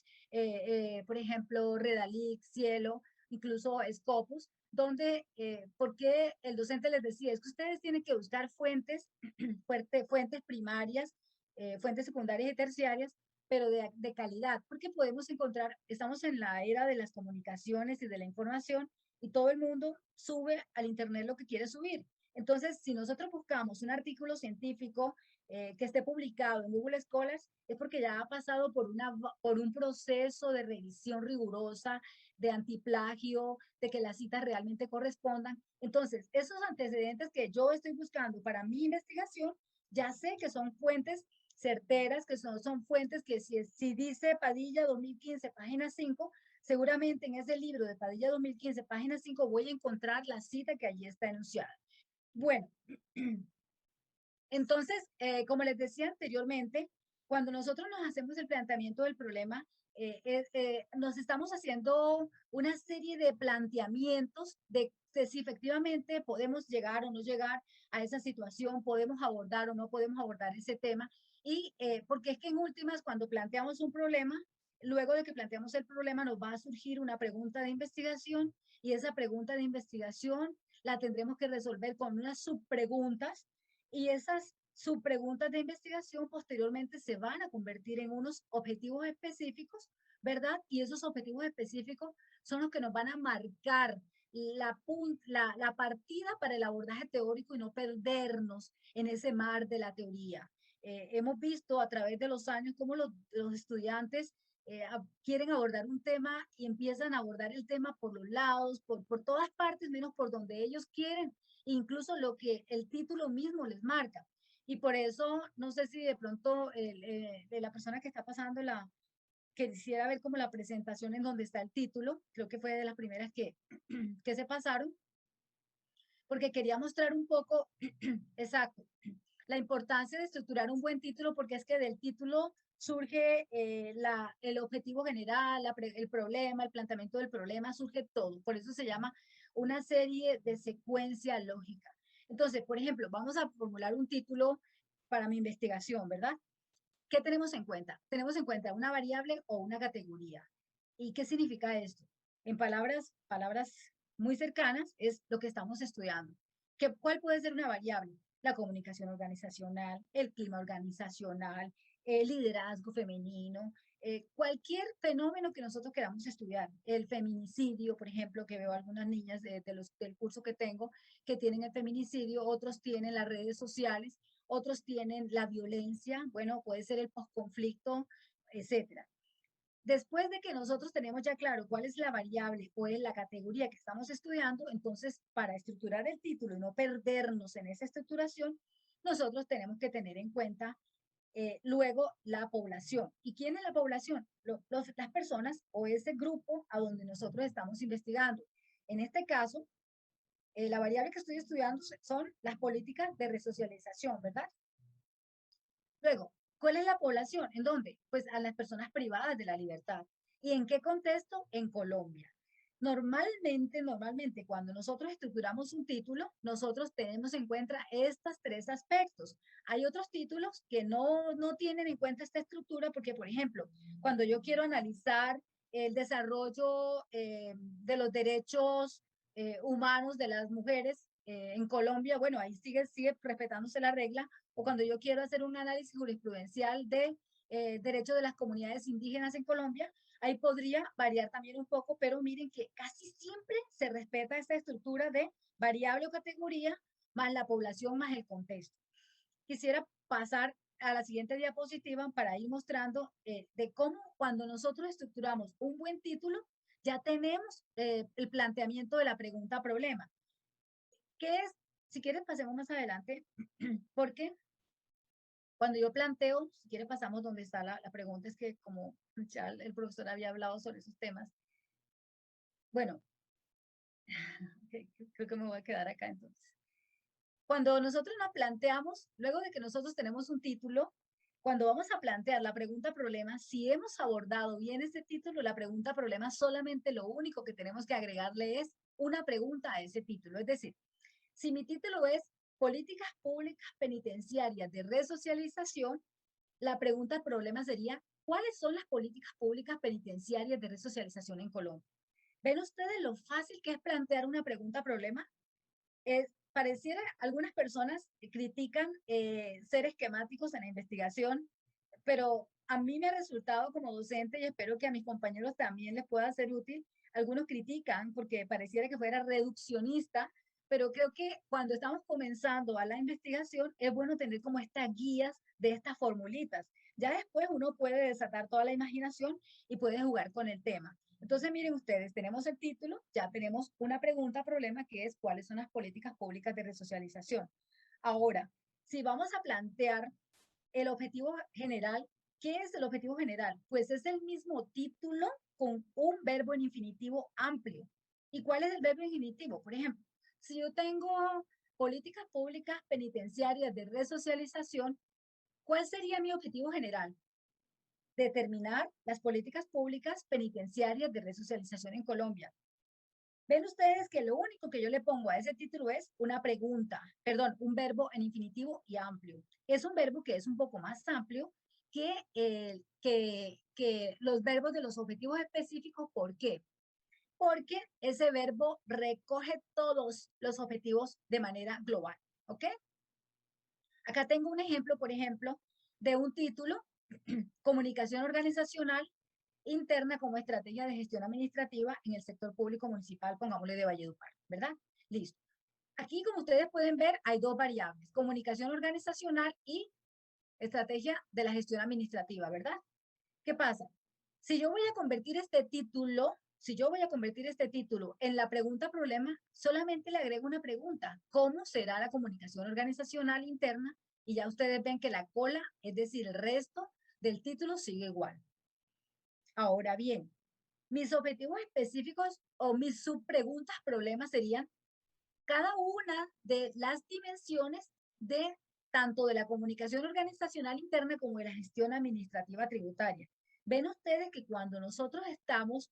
por ejemplo Redalytics, Cielo, incluso Scopus, donde, porque el docente les decía, es que ustedes tienen que buscar fuentes, fuentes primarias, fuentes secundarias y terciarias, pero de calidad, porque podemos encontrar, estamos en la era de las comunicaciones y de la información, y todo el mundo sube al Internet lo que quiere subir. Entonces, si nosotros buscamos un artículo científico que esté publicado en Google Scholars, es porque ya ha pasado por un proceso de revisión rigurosa, de antiplagio, de que las citas realmente correspondan. Entonces, esos antecedentes que yo estoy buscando para mi investigación, ya sé que son fuentes certeras, que son fuentes que si dice Padilla 2015, página 5, seguramente en ese libro de Padilla 2015, página 5, voy a encontrar la cita que allí está enunciada. Bueno, entonces, como les decía anteriormente, Cuando nosotros nos hacemos el planteamiento del problema, nos estamos haciendo una serie de planteamientos de si efectivamente podemos llegar o no llegar a esa situación, podemos abordar o no podemos abordar ese tema. Y porque es que en últimas, cuando planteamos un problema, luego de que planteamos el problema, nos va a surgir una pregunta de investigación y esa pregunta de investigación la tendremos que resolver con unas subpreguntas y esas subpreguntas de investigación posteriormente se van a convertir en unos objetivos específicos, ¿verdad? Y esos objetivos específicos son los que nos van a marcar la partida para el abordaje teórico y no perdernos en ese mar de la teoría. Hemos visto a través de los años cómo los estudiantes quieren abordar un tema y empiezan a abordar el tema por los lados, por todas partes, menos por donde ellos quieren, incluso lo que el título mismo les marca. Y por eso, no sé si de pronto de la persona que está pasando que quisiera ver como la presentación en donde está el título, creo que fue de las primeras que se pasaron, porque quería mostrar un poco, exacto, la importancia de estructurar un buen título, porque es que del título surge el objetivo general, el problema, el planteamiento del problema, surge todo. Por eso se llama una serie de secuencia lógica. Entonces, por ejemplo, vamos a formular un título para mi investigación, ¿verdad? ¿Qué tenemos en cuenta? Tenemos en cuenta una variable o una categoría. ¿Y qué significa esto? En palabras muy cercanas, es lo que estamos estudiando. ¿Cuál puede ser una variable? La comunicación organizacional, el clima organizacional, el liderazgo femenino, cualquier fenómeno que nosotros queramos estudiar. El feminicidio, por ejemplo, que veo algunas niñas del curso que tengo que tienen el feminicidio, otros tienen las redes sociales, otros tienen la violencia, bueno, puede ser el posconflicto, etcétera. Después de que nosotros tenemos ya claro cuál es la variable o es la categoría que estamos estudiando, entonces para estructurar el título y no perdernos en esa estructuración, nosotros tenemos que tener en cuenta luego la población. ¿Y quién es la población? Las personas o ese grupo a donde nosotros estamos investigando. En este caso, la variable que estoy estudiando son las políticas de resocialización, ¿verdad? Luego, ¿cuál es la población? ¿En dónde? Pues a las personas privadas de la libertad. ¿Y en qué contexto? En Colombia. Normalmente, cuando nosotros estructuramos un título, nosotros tenemos en cuenta estos tres aspectos. Hay otros títulos que no tienen en cuenta esta estructura porque, por ejemplo, cuando yo quiero analizar el desarrollo de los derechos humanos de las mujeres en Colombia, bueno, ahí sigue respetándose la regla, o cuando yo quiero hacer un análisis jurisprudencial de derechos de las comunidades indígenas en Colombia, ahí podría variar también un poco, pero miren que casi siempre se respeta esta estructura de variable o categoría más la población más el contexto. Quisiera pasar a la siguiente diapositiva para ir mostrando de cómo cuando nosotros estructuramos un buen título, ya tenemos el planteamiento de la pregunta problema. ¿Qué es? Si quieres pasemos más adelante, porque cuando yo planteo, si quiere pasamos donde está la pregunta, es que como ya el profesor había hablado sobre esos temas, bueno, creo que me voy a quedar acá entonces. Cuando nosotros nos planteamos, luego de que nosotros tenemos un título, cuando vamos a plantear la pregunta problema, si hemos abordado bien ese título, la pregunta problema, solamente lo único que tenemos que agregarle es una pregunta a ese título. Es decir, si mi título es Políticas Públicas Penitenciarias de Resocialización, la pregunta problema sería, ¿cuáles son las políticas públicas penitenciarias de resocialización en Colombia? ¿Ven ustedes lo fácil que es plantear una pregunta problema? Pareciera, algunas personas critican ser esquemáticos en la investigación, pero a mí me ha resultado como docente y espero que a mis compañeros también les pueda ser útil. Algunos critican porque pareciera que fuera reduccionista, pero creo que cuando estamos comenzando a la investigación es bueno tener como estas guías de estas formulitas. Ya después uno puede desatar toda la imaginación y puede jugar con el tema. Entonces, miren ustedes, tenemos el título, ya tenemos una pregunta problema que es ¿cuáles son las políticas públicas de resocialización? Ahora, si vamos a plantear el objetivo general, ¿qué es el objetivo general? Pues es el mismo título con un verbo en infinitivo amplio. ¿Y cuál es el verbo en infinitivo? Por ejemplo, si yo tengo políticas públicas penitenciarias de resocialización, ¿Cuál sería mi objetivo general? Determinar las políticas públicas penitenciarias de resocialización en Colombia. Ven ustedes que lo único que yo le pongo a ese título es una pregunta, perdón, un verbo en infinitivo y amplio. Es un verbo que es un poco más amplio que los verbos de los objetivos específicos. ¿Por qué? Porque ese verbo recoge todos los objetivos de manera global, ¿ok? Acá tengo un ejemplo, por ejemplo, de un título, Comunicación Organizacional Interna como Estrategia de Gestión Administrativa en el Sector Público Municipal, pongámosle de Valledupar, ¿verdad? Listo. Aquí, como ustedes pueden ver, hay dos variables, comunicación organizacional y estrategia de la gestión administrativa, ¿verdad? ¿Qué pasa? Si yo voy a convertir este título, en la pregunta problema, solamente le agrego una pregunta. ¿Cómo será la comunicación organizacional interna? Y ya ustedes ven que la cola, es decir, el resto del título sigue igual. Ahora bien, mis objetivos específicos o mis subpreguntas problemas serían cada una de las dimensiones de tanto de la comunicación organizacional interna como de la gestión administrativa tributaria. Ven ustedes que cuando nosotros estamos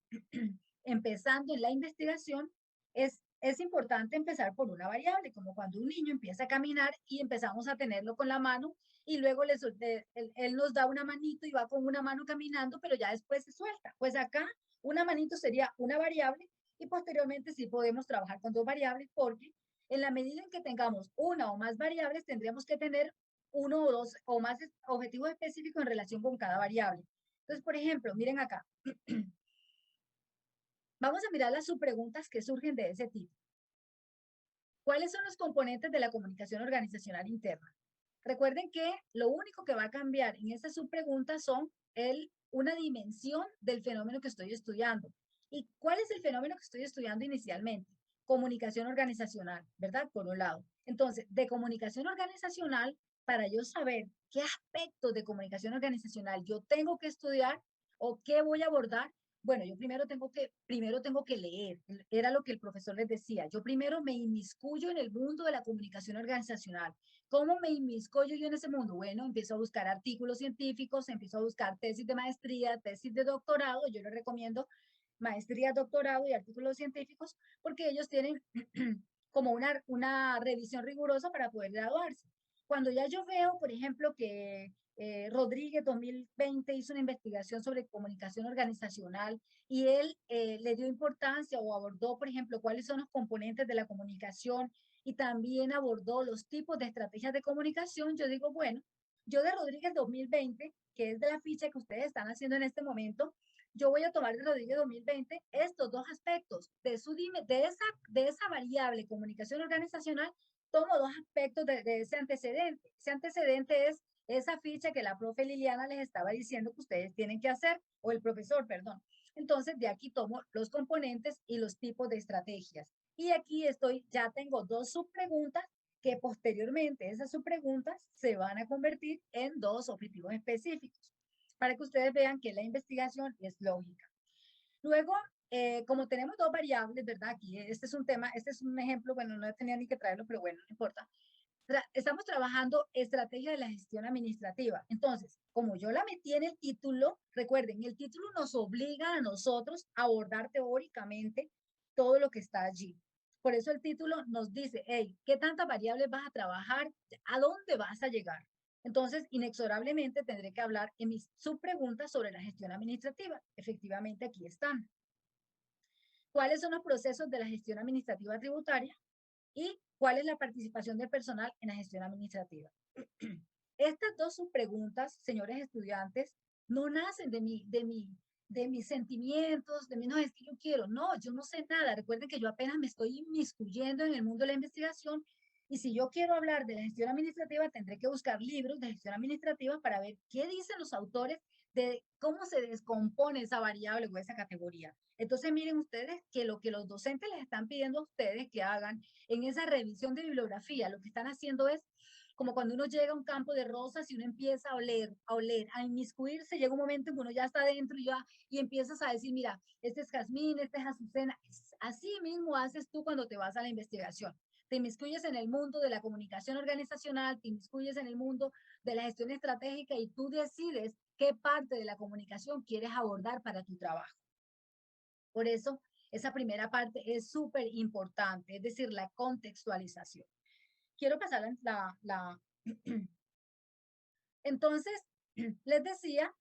empezando en la investigación, es importante empezar por una variable, como cuando un niño empieza a caminar y empezamos a tenerlo con la mano y luego él nos da una manito y va con una mano caminando, pero ya después se suelta. Pues acá una manito sería una variable y posteriormente sí podemos trabajar con dos variables porque en la medida en que tengamos una o más variables, tendríamos que tener uno o dos o más objetivos específicos en relación con cada variable. Entonces, por ejemplo, miren acá. Vamos a mirar las subpreguntas que surgen de ese tipo. ¿Cuáles son los componentes de la comunicación organizacional interna? Recuerden que lo único que va a cambiar en estas subpreguntas son una dimensión del fenómeno que estoy estudiando. ¿Y cuál es el fenómeno que estoy estudiando inicialmente? Comunicación organizacional, ¿verdad? Por un lado. Entonces, de comunicación organizacional, para yo saber qué aspectos de comunicación organizacional yo tengo que estudiar o qué voy a abordar, bueno, yo primero tengo que leer. Era lo que el profesor les decía. Yo primero me inmiscuyo en el mundo de la comunicación organizacional. ¿Cómo me inmiscuyo yo en ese mundo? Bueno, empiezo a buscar artículos científicos, empiezo a buscar tesis de maestría, tesis de doctorado. Yo les recomiendo maestría, doctorado y artículos científicos porque ellos tienen como una revisión rigurosa para poder graduarse. Cuando ya yo veo, por ejemplo, que Rodríguez 2020 hizo una investigación sobre comunicación organizacional y él le dio importancia o abordó, por ejemplo, cuáles son los componentes de la comunicación y también abordó los tipos de estrategias de comunicación. Yo digo, bueno, yo de Rodríguez 2020, que es de la ficha que ustedes están haciendo en este momento, yo voy a tomar de Rodríguez 2020 estos dos aspectos de esa variable comunicación organizacional. Tomo dos aspectos de ese antecedente. Ese antecedente es esa ficha que la profe Liliana les estaba diciendo que ustedes tienen que hacer, o el profesor, perdón. Entonces, de aquí tomo los componentes y los tipos de estrategias. Y aquí ya tengo dos subpreguntas que posteriormente esas subpreguntas se van a convertir en dos objetivos específicos para que ustedes vean que la investigación es lógica. Luego, como tenemos dos variables, ¿verdad? Aquí este es un ejemplo, bueno, no tenía ni que traerlo, pero bueno, no importa. Estamos trabajando estrategia de la gestión administrativa. Entonces, como yo la metí en el título, recuerden, el título nos obliga a nosotros a abordar teóricamente todo lo que está allí. Por eso el título nos dice, hey, ¿qué tantas variables vas a trabajar? ¿A dónde vas a llegar? Entonces, inexorablemente tendré que hablar en mis subpreguntas sobre la gestión administrativa. Efectivamente, aquí están. ¿Cuáles son los procesos de la gestión administrativa tributaria? ¿Y cuál es la participación del personal en la gestión administrativa? Estas dos subpreguntas, señores estudiantes, no nacen de mis sentimientos, de mí no es que yo quiero. No, yo no sé nada. Recuerden que yo apenas me estoy inmiscuyendo en el mundo de la investigación y si yo quiero hablar de la gestión administrativa, tendré que buscar libros de gestión administrativa para ver qué dicen los autores de cómo se descompone esa variable o esa categoría. Entonces, miren ustedes que lo que los docentes les están pidiendo a ustedes que hagan en esa revisión de bibliografía, lo que están haciendo es como cuando uno llega a un campo de rosas y uno empieza a oler, a inmiscuirse, llega un momento en que uno ya está dentro y empiezas a decir, mira, este es jazmín, este es azucena. Así mismo haces tú cuando te vas a la investigación. Te inmiscuyes en el mundo de la comunicación organizacional, te inmiscuyes en el mundo de la gestión estratégica y tú decides qué parte de la comunicación quieres abordar para tu trabajo. Por eso, esa primera parte es súper importante, es decir, la contextualización. Quiero pasar Entonces, les decía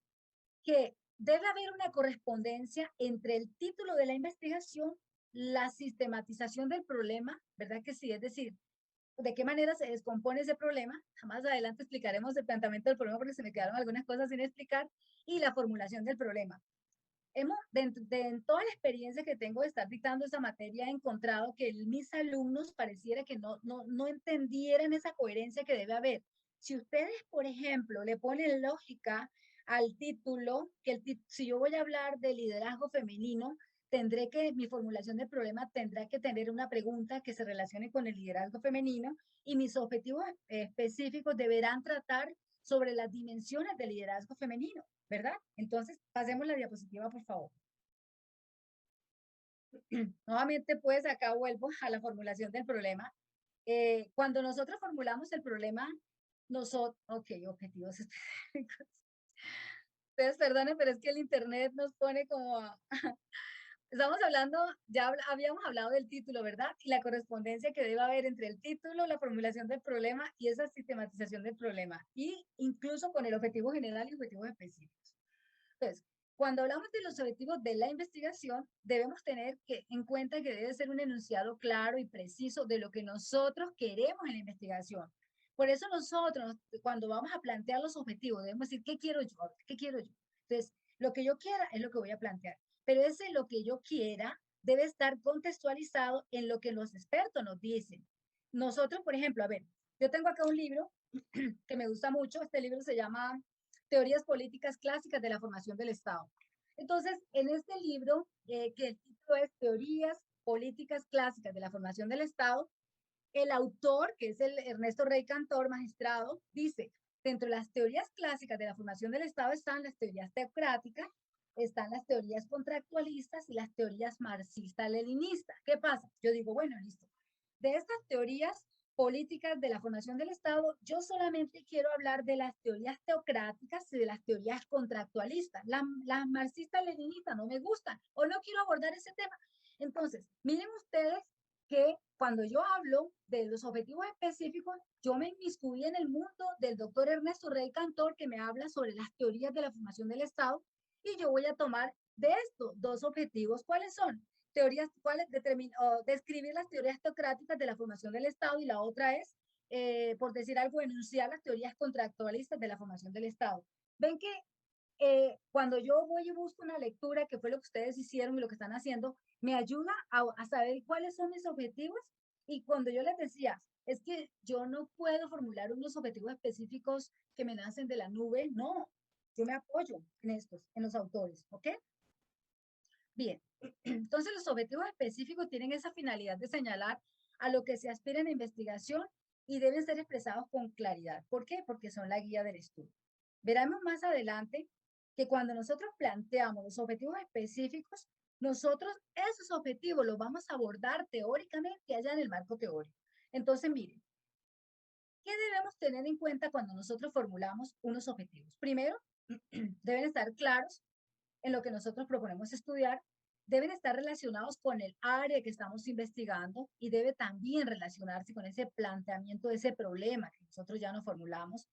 que debe haber una correspondencia entre el título de la investigación, la sistematización del problema, ¿verdad que sí? Es decir, de qué manera se descompone ese problema. Más adelante explicaremos el planteamiento del problema porque se me quedaron algunas cosas sin explicar, y la formulación del problema. En toda la experiencia que tengo de estar dictando esa materia, he encontrado que mis alumnos pareciera que no entendieran esa coherencia que debe haber. Si ustedes, por ejemplo, le ponen lógica al título, si yo voy a hablar de liderazgo femenino, mi formulación del problema tendrá que tener una pregunta que se relacione con el liderazgo femenino, y mis objetivos específicos deberán tratar sobre las dimensiones del liderazgo femenino, ¿verdad? Entonces, pasemos la diapositiva, por favor. Nuevamente, pues, acá vuelvo a la formulación del problema. Cuando nosotros formulamos el problema, objetivos específicos. Ustedes perdonen, pero es que el internet nos pone como estamos hablando, ya habíamos hablado del título, ¿verdad? Y la correspondencia que debe haber entre el título, la formulación del problema y esa sistematización del problema, y incluso con el objetivo general y objetivos específicos. Entonces, cuando hablamos de los objetivos de la investigación, debemos tener en cuenta que debe ser un enunciado claro y preciso de lo que nosotros queremos en la investigación. Por eso nosotros, cuando vamos a plantear los objetivos, debemos decir, ¿qué quiero yo? ¿Qué quiero yo? Entonces, lo que yo quiera es lo que voy a plantear. Pero ese lo que yo quiera debe estar contextualizado en lo que los expertos nos dicen. Nosotros, por ejemplo, a ver, yo tengo acá un libro que me gusta mucho. Este libro se llama Teorías Políticas Clásicas de la Formación del Estado. Entonces, en este libro, que el título es Teorías Políticas Clásicas de la Formación del Estado, el autor, que es el Ernesto Rey Cantor, magistrado, dice, dentro de las teorías clásicas de la formación del Estado están las teorías teocráticas, están las teorías contractualistas y las teorías marxista-leninistas. ¿Qué pasa? Yo digo, bueno, listo. De estas teorías políticas de la formación del Estado, yo solamente quiero hablar de las teorías teocráticas y de las teorías contractualistas. Las marxistas-leninistas no me gustan o no quiero abordar ese tema. Entonces, miren ustedes que cuando yo hablo de los objetivos específicos, yo me inmiscuí en el mundo del doctor Ernesto Rey Cantor, que me habla sobre las teorías de la formación del Estado, y yo voy a tomar de estos dos objetivos. ¿Cuáles son? Describir las teorías teocráticas de la formación del Estado, y la otra es, por decir algo, enunciar las teorías contractualistas de la formación del Estado. Ven que cuando yo voy y busco una lectura, que fue lo que ustedes hicieron y lo que están haciendo, me ayuda a saber cuáles son mis objetivos. Y cuando yo les decía, es que yo no puedo formular unos objetivos específicos que me nacen de la nube, no, yo me apoyo en estos, en los autores, ¿ok? Bien, entonces los objetivos específicos tienen esa finalidad de señalar a lo que se aspira en la investigación y deben ser expresados con claridad. ¿Por qué? Porque son la guía del estudio. Veremos más adelante que cuando nosotros planteamos los objetivos específicos, nosotros esos objetivos los vamos a abordar teóricamente allá en el marco teórico. Entonces, miren, ¿qué debemos tener en cuenta cuando nosotros formulamos unos objetivos? Primero, deben estar claros en lo que nosotros proponemos estudiar, deben estar relacionados con el área que estamos investigando y debe también relacionarse con ese planteamiento de ese problema que nosotros ya nos formulamos.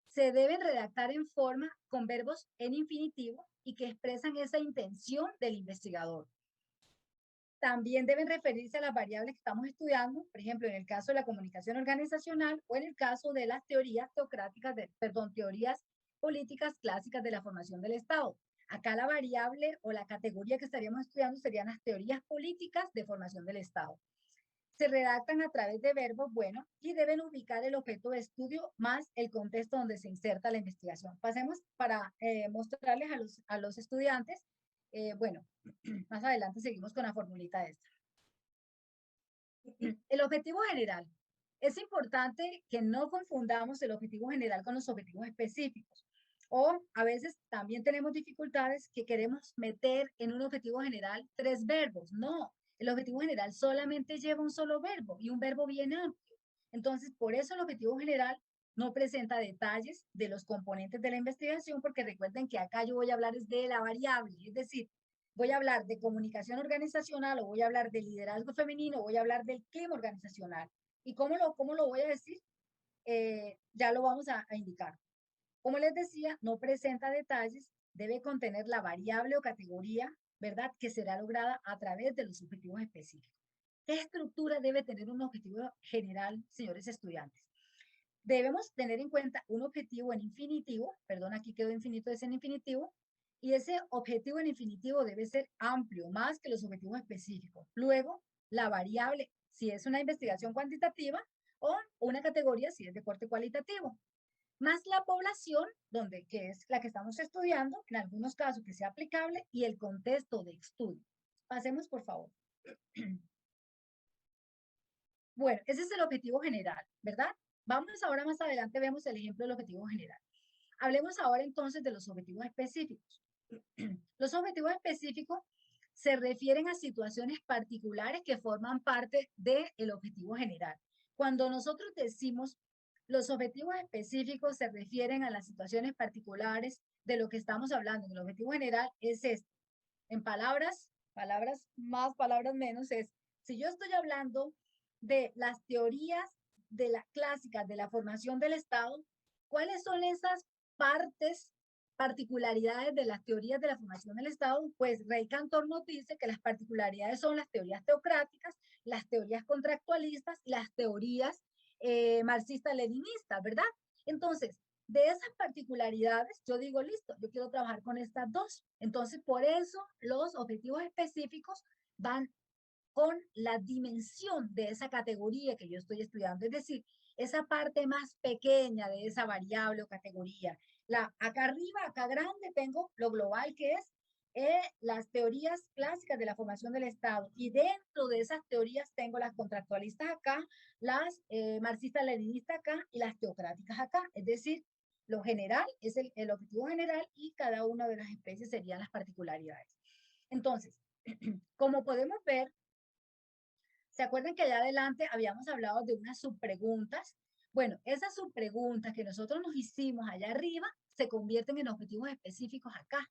Se deben redactar en forma con verbos en infinitivo y que expresan esa intención del investigador. También deben referirse a las variables que estamos estudiando, por ejemplo, en el caso de la comunicación organizacional o en el caso de las teorías teorías políticas clásicas de la formación del Estado. Acá la variable o la categoría que estaríamos estudiando serían las teorías políticas de formación del Estado. Se redactan a través de verbos, bueno, y deben ubicar el objeto de estudio más el contexto donde se inserta la investigación. Pasemos para mostrarles a los estudiantes. Bueno, más adelante seguimos con la formulita esta. El objetivo general. Es importante que no confundamos el objetivo general con los objetivos específicos. O a veces también tenemos dificultades que queremos meter en un objetivo general 3 verbos. No, El objetivo general solamente lleva un solo verbo y un verbo bien amplio. Entonces, por eso el objetivo general no presenta detalles de los componentes de la investigación, porque recuerden que acá yo voy a hablar de la variable, es decir, voy a hablar de comunicación organizacional, o voy a hablar de liderazgo femenino, voy a hablar del clima organizacional. ¿Y cómo lo voy a decir? Ya lo vamos a indicar. Como les decía, no presenta detalles, debe contener la variable o categoría, ¿verdad?, que será lograda a través de los objetivos específicos. ¿Qué estructura debe tener un objetivo general, señores estudiantes? Debemos tener en cuenta un objetivo en infinitivo, perdón, aquí quedó infinito, es en infinitivo, y ese objetivo en infinitivo debe ser amplio, más que los objetivos específicos. Luego, la variable, si es una investigación cuantitativa, o una categoría, si es de corte cualitativo. Más la población, que es la que estamos estudiando, en algunos casos que sea aplicable, y el contexto de estudio. Pasemos, por favor. Bueno, ese es el objetivo general, ¿verdad? Vamos ahora más adelante, vemos el ejemplo del objetivo general. Hablemos ahora entonces de los objetivos específicos. Los objetivos específicos se refieren a situaciones particulares que forman parte del objetivo general. Cuando nosotros decimos los objetivos específicos se refieren a las situaciones particulares de lo que estamos hablando. El objetivo general es esto. En palabras más, palabras menos, es si yo estoy hablando de las teorías de las clásicas de la formación del Estado, ¿cuáles son esas partes, particularidades de las teorías de la formación del Estado? Pues Rey Cantor nos dice que las particularidades son las teorías teocráticas, las teorías contractualistas y las teorías marxista-leninistas, ¿verdad? Entonces, de esas particularidades, yo digo, listo, yo quiero trabajar con estas dos. Entonces, por eso los objetivos específicos van con la dimensión de esa categoría que yo estoy estudiando, es decir, esa parte más pequeña de esa variable o categoría. Acá arriba, acá grande, tengo lo global que es las teorías clásicas de la formación del Estado, y dentro de esas teorías tengo las contractualistas acá, las marxistas-leninistas acá y las teocráticas acá, es decir, lo general es el objetivo general y cada una de las especies serían las particularidades. Entonces, como podemos ver, ¿se acuerdan que allá adelante habíamos hablado de unas subpreguntas? Bueno, esas subpreguntas que nosotros nos hicimos allá arriba se convierten en objetivos específicos acá.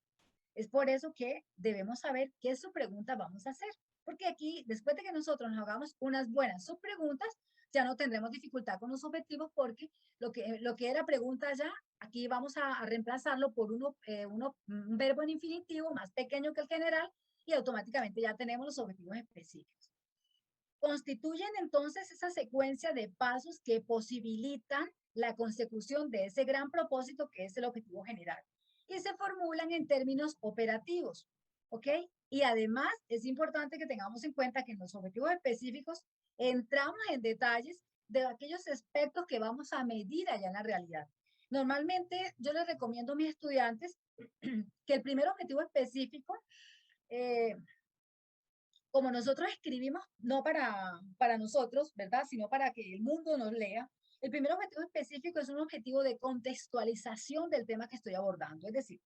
Es por eso que debemos saber qué subpreguntas vamos a hacer. Porque aquí, después de que nosotros nos hagamos unas buenas subpreguntas, ya no tendremos dificultad con los objetivos, porque lo que era pregunta ya, aquí vamos a reemplazarlo por un verbo en infinitivo más pequeño que el general, y automáticamente ya tenemos los objetivos específicos. Constituyen entonces esa secuencia de pasos que posibilitan la consecución de ese gran propósito que es el objetivo general, y se formulan en términos operativos, ¿ok? Y además es importante que tengamos en cuenta que en los objetivos específicos entramos en detalles de aquellos aspectos que vamos a medir allá en la realidad. Normalmente yo les recomiendo a mis estudiantes que el primer objetivo específico, como nosotros escribimos, no para nosotros, ¿verdad?, sino para que el mundo nos lea, el primer objetivo específico es un objetivo de contextualización del tema que estoy abordando. Es decir,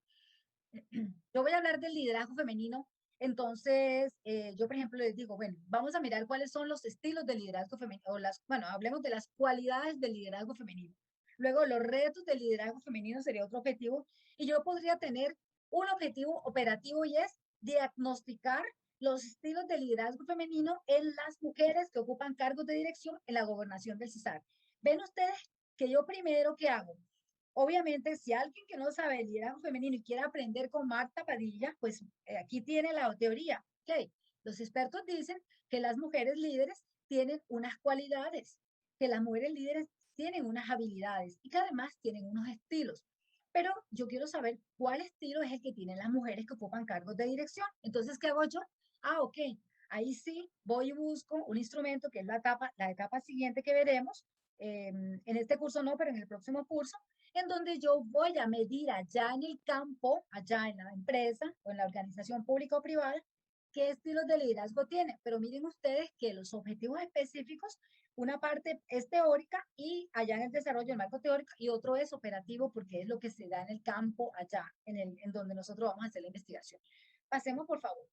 yo voy a hablar del liderazgo femenino, entonces yo, por ejemplo, les digo, bueno, vamos a mirar cuáles son los estilos de liderazgo femenino, bueno, hablemos de las cualidades del liderazgo femenino. Luego, los retos del liderazgo femenino sería otro objetivo, y yo podría tener un objetivo operativo, y es diagnosticar los estilos de liderazgo femenino en las mujeres que ocupan cargos de dirección en la gobernación del CESAR. Ven ustedes que yo primero, ¿qué hago? Obviamente, si alguien que no sabe liderazgo femenino y quiere aprender con Marta Padilla, pues aquí tiene la teoría. Okay. Los expertos dicen que las mujeres líderes tienen unas cualidades, que las mujeres líderes tienen unas habilidades y que además tienen unos estilos. Pero yo quiero saber cuál estilo es el que tienen las mujeres que ocupan cargos de dirección. Entonces, ¿qué hago yo? Ok, ahí sí voy y busco un instrumento que es la etapa siguiente que veremos. En este curso no, pero en el próximo curso, en donde yo voy a medir allá en el campo, allá en la empresa o en la organización pública o privada, qué estilos de liderazgo tiene. Pero miren ustedes que los objetivos específicos, una parte es teórica y allá en el desarrollo, el marco teórico, y otro es operativo, porque es lo que se da en el campo allá, en donde nosotros vamos a hacer la investigación. Pasemos, por favor.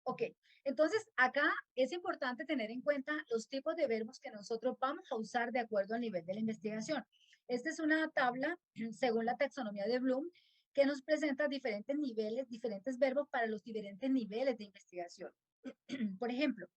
Ok, entonces acá es importante tener en cuenta los tipos de verbos que nosotros vamos a usar de acuerdo al nivel de la investigación. Esta es una tabla, según la taxonomía de Bloom, que nos presenta diferentes niveles, diferentes verbos para los diferentes niveles de investigación. Por ejemplo,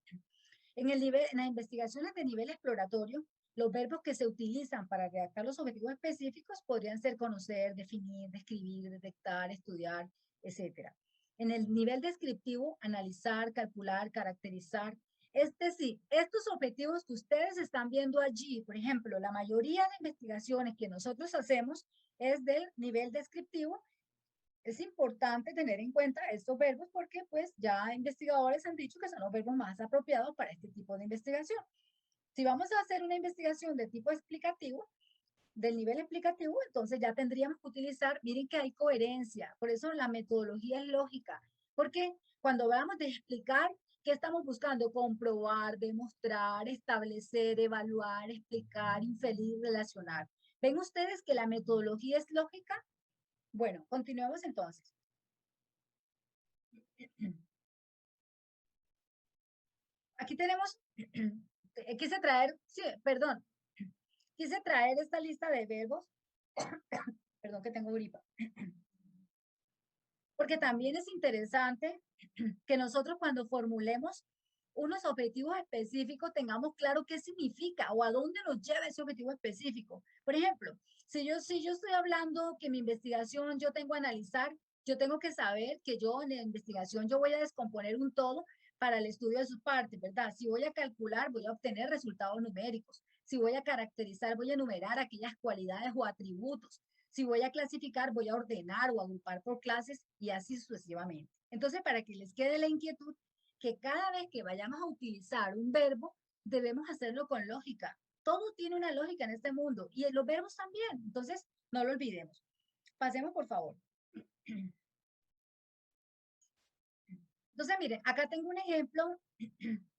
en las investigaciones de nivel exploratorio, los verbos que se utilizan para redactar los objetivos específicos podrían ser conocer, definir, describir, detectar, estudiar, etc. En el nivel descriptivo, analizar, calcular, caracterizar. Es decir, estos objetivos que ustedes están viendo allí, por ejemplo, la mayoría de investigaciones que nosotros hacemos es del nivel descriptivo. Es importante tener en cuenta estos verbos porque pues ya investigadores han dicho que son los verbos más apropiados para este tipo de investigación. Si vamos a hacer una investigación de tipo explicativo, del nivel explicativo, entonces ya tendríamos que utilizar, miren que hay coherencia, por eso la metodología es lógica, porque cuando hablamos de explicar, ¿qué estamos buscando? Comprobar, demostrar, establecer, evaluar, explicar, inferir, relacionar. ¿Ven ustedes que la metodología es lógica? Bueno, continuemos entonces. Aquí tenemos, quise traer, sí, perdón, quise traer esta lista de verbos, perdón que tengo gripa, porque también es interesante que nosotros cuando formulemos unos objetivos específicos tengamos claro qué significa o a dónde nos lleva ese objetivo específico. Por ejemplo, si yo estoy hablando que mi investigación yo tengo que analizar, yo tengo que saber que yo en la investigación yo voy a descomponer un todo para el estudio de sus partes, ¿verdad? Si voy a calcular, voy a obtener resultados numéricos. Si voy a caracterizar, voy a enumerar aquellas cualidades o atributos. Si voy a clasificar, voy a ordenar o agrupar por clases y así sucesivamente. Entonces, para que les quede la inquietud, que cada vez que vayamos a utilizar un verbo, debemos hacerlo con lógica. Todo tiene una lógica en este mundo y en los verbos también. Entonces, no lo olvidemos. Pasemos, por favor. Entonces, miren, acá tengo un ejemplo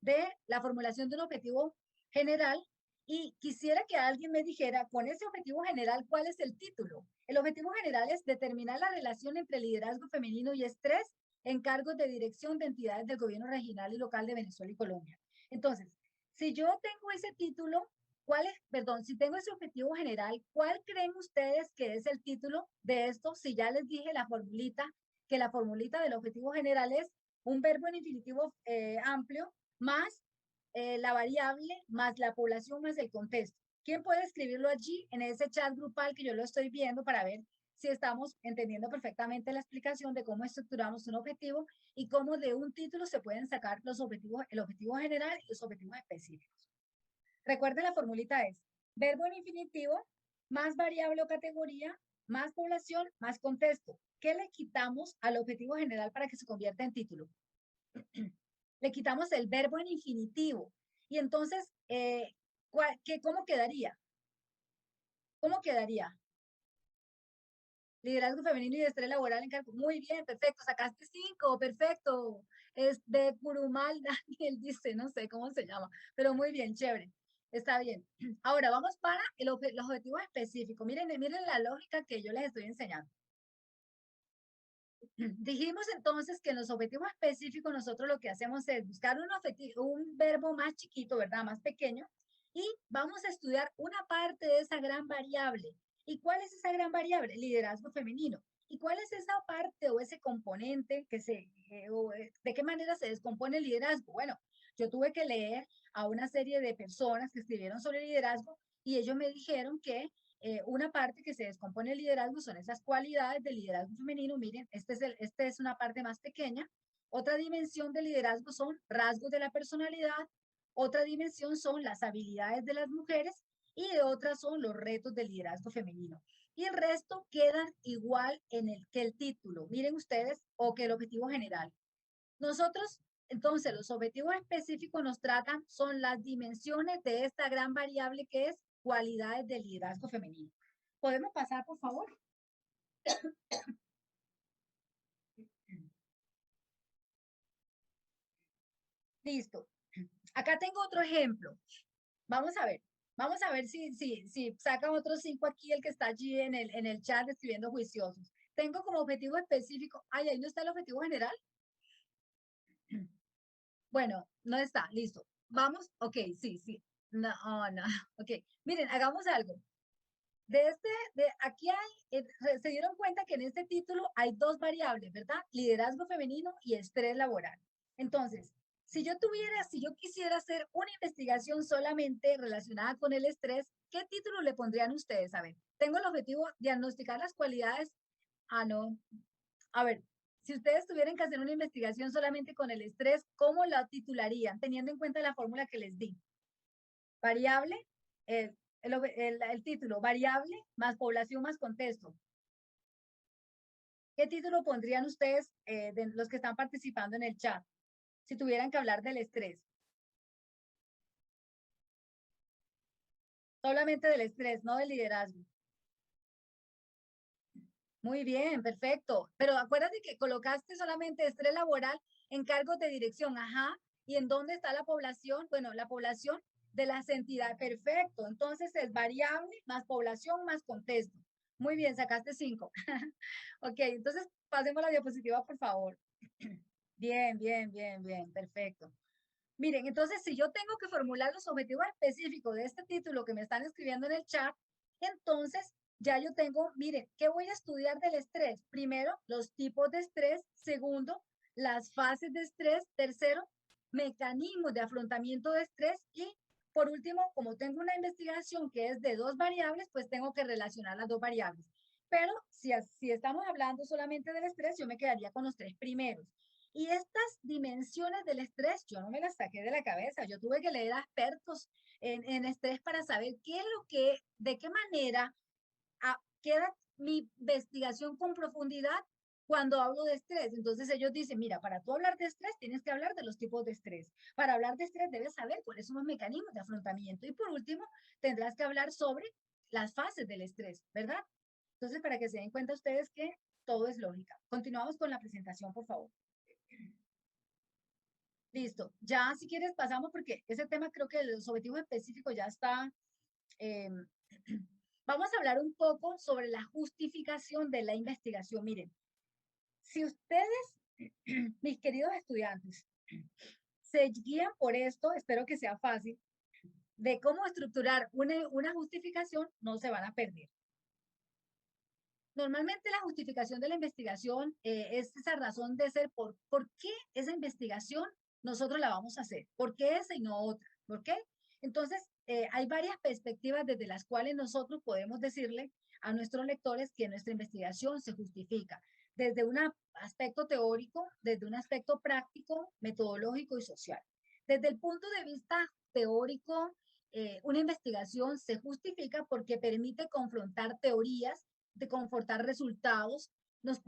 de la formulación de un objetivo general y quisiera que alguien me dijera, con ese objetivo general, ¿cuál es el título? El objetivo general es determinar la relación entre liderazgo femenino y estrés en cargos de dirección de entidades del gobierno regional y local de Venezuela y Colombia. Entonces, si yo tengo ese título, si tengo ese objetivo general, ¿cuál creen ustedes que es el título de esto? Si ya les dije la formulita, que la formulita del objetivo general es un verbo en infinitivo amplio más la variable más la población más el contexto. ¿Quién puede escribirlo allí en ese chat grupal que yo lo estoy viendo para ver si estamos entendiendo perfectamente la explicación de cómo estructuramos un objetivo y cómo de un título se pueden sacar los objetivos, el objetivo general y los objetivos específicos? Recuerden, la formulita es verbo en infinitivo más variable o categoría más población más contexto. ¿Qué le quitamos al objetivo general para que se convierta en título? Le quitamos el verbo en infinitivo. Y entonces, ¿cómo quedaría? ¿Cómo quedaría? Liderazgo femenino y estrés laboral en cargo. Muy bien, perfecto. Sacaste 5, perfecto. Es de Curumal, Daniel dice, no sé cómo se llama, pero muy bien, chévere. Está bien. Ahora vamos para los objetivos específicos. Miren la lógica que yo les estoy enseñando. Dijimos entonces que en los objetivos específicos nosotros lo que hacemos es buscar un verbo más chiquito, ¿verdad? Más pequeño, y vamos a estudiar una parte de esa gran variable. ¿Y cuál es esa gran variable? Liderazgo femenino. ¿Y cuál es esa parte o ese componente de qué manera se descompone el liderazgo? Bueno, yo tuve que leer a una serie de personas que escribieron sobre liderazgo y ellos me dijeron que una parte que se descompone el liderazgo son esas cualidades del liderazgo femenino. Miren, este es una parte más pequeña. Otra dimensión del liderazgo son rasgos de la personalidad. Otra dimensión son las habilidades de las mujeres y de otras son los retos del liderazgo femenino. Y el resto quedan igual que el título. Miren ustedes, o que el objetivo general. Nosotros, entonces, los objetivos específicos nos tratan, son las dimensiones de esta gran variable que es cualidades del liderazgo femenino. ¿Podemos pasar, por favor? Listo. Acá tengo otro ejemplo. Vamos a ver. Vamos a ver si sacan otros 5 aquí, el que está allí en el chat escribiendo juiciosos. Tengo como objetivo específico, ay, ahí no está el objetivo general. Bueno, no está, listo. Vamos, ok, sí, sí. No, no, ok. Miren, hagamos algo. Aquí se dieron cuenta que en este título hay dos variables, ¿verdad? Liderazgo femenino y estrés laboral. Entonces, si yo quisiera hacer una investigación solamente relacionada con el estrés, ¿qué título le pondrían ustedes? A ver, tengo el objetivo de diagnosticar las cualidades. Ah, no. A ver, si ustedes tuvieran que hacer una investigación solamente con el estrés, ¿cómo la titularían? Teniendo en cuenta la fórmula que les di. Variable, el título, variable más población más contexto. ¿Qué título pondrían ustedes de los que están participando en el chat si tuvieran que hablar del estrés? Solamente del estrés, no del liderazgo. Muy bien, perfecto. Pero acuérdate que colocaste solamente estrés laboral en cargos de dirección, ajá. ¿Y en dónde está la población? Bueno, la población de las entidades, perfecto. Entonces es variable más población más contexto. Muy bien, sacaste 5. Ok, entonces pasemos a la diapositiva, por favor. Bien, bien, bien, bien, perfecto. Miren, entonces si yo tengo que formular los objetivos específicos de este título que me están escribiendo en el chat, entonces ya yo tengo, miren, ¿qué voy a estudiar del estrés? Primero, los tipos de estrés. Segundo, las fases de estrés. Tercero, mecanismos de afrontamiento de estrés. Y por último, como tengo una investigación que es de dos variables, pues tengo que relacionar las dos variables. Pero si estamos hablando solamente del estrés, yo me quedaría con los tres primeros. Y estas dimensiones del estrés, yo no me las saqué de la cabeza. Yo tuve que leer a expertos en estrés para saber qué es lo que, de qué manera queda mi investigación con profundidad cuando hablo de estrés. Entonces ellos dicen, mira, para tú hablar de estrés, tienes que hablar de los tipos de estrés. Para hablar de estrés, debes saber cuáles son los mecanismos de afrontamiento. Y por último, tendrás que hablar sobre las fases del estrés, ¿verdad? Entonces, para que se den cuenta ustedes que todo es lógica. Continuamos con la presentación, por favor. Listo. Ya si quieres pasamos porque ese tema creo que los objetivos específicos ya está. Vamos a hablar un poco sobre la justificación de la investigación. Miren, si ustedes, mis queridos estudiantes, se guían por esto, espero que sea fácil, de cómo estructurar una justificación, no se van a perder. Normalmente la justificación de la investigación es esa razón de ser por qué esa investigación nosotros la vamos a hacer, por qué esa y no otra, ¿por qué? Entonces, hay varias perspectivas desde las cuales nosotros podemos decirle a nuestros lectores que nuestra investigación se justifica, desde un aspecto teórico, desde un aspecto práctico, metodológico y social. Desde el punto de vista teórico, una investigación se justifica porque permite confrontar teorías, de confortar resultados, nos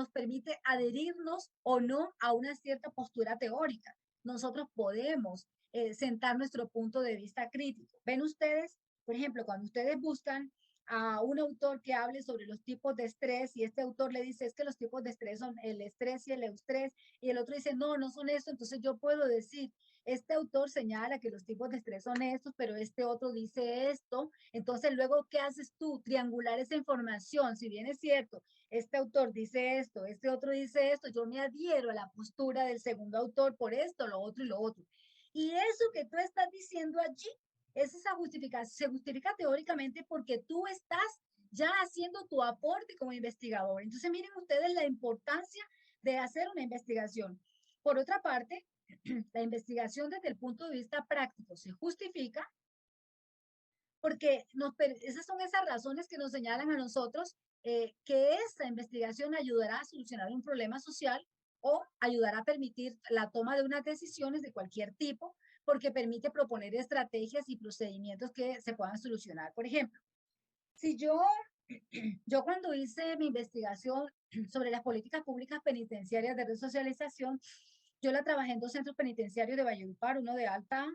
permite adherirnos o no a una cierta postura teórica. Nosotros podemos sentar nuestro punto de vista crítico. Ven ustedes, por ejemplo, cuando ustedes buscan a un autor que hable sobre los tipos de estrés y este autor le dice es que los tipos de estrés son el estrés y el eustrés y el otro dice no, no son esto, entonces yo puedo decir este autor señala que los tipos de estrés son estos, pero este otro dice esto. Entonces, luego, ¿qué haces tú? Triangular esa información. Si bien es cierto, este autor dice esto, este otro dice esto, yo me adhiero a la postura del segundo autor por esto, lo otro y lo otro. Y eso que tú estás diciendo allí, es esa justificación, se justifica teóricamente porque tú estás ya haciendo tu aporte como investigador. Entonces, miren ustedes la importancia de hacer una investigación. Por otra parte, la investigación desde el punto de vista práctico se justifica porque esas son esas razones que nos señalan a nosotros que esta investigación ayudará a solucionar un problema social o ayudará a permitir la toma de unas decisiones de cualquier tipo, porque permite proponer estrategias y procedimientos que se puedan solucionar. Por ejemplo, si yo cuando hice mi investigación sobre las políticas públicas penitenciarias de resocialización, yo la trabajé en dos centros penitenciarios de Valledupar, uno de alta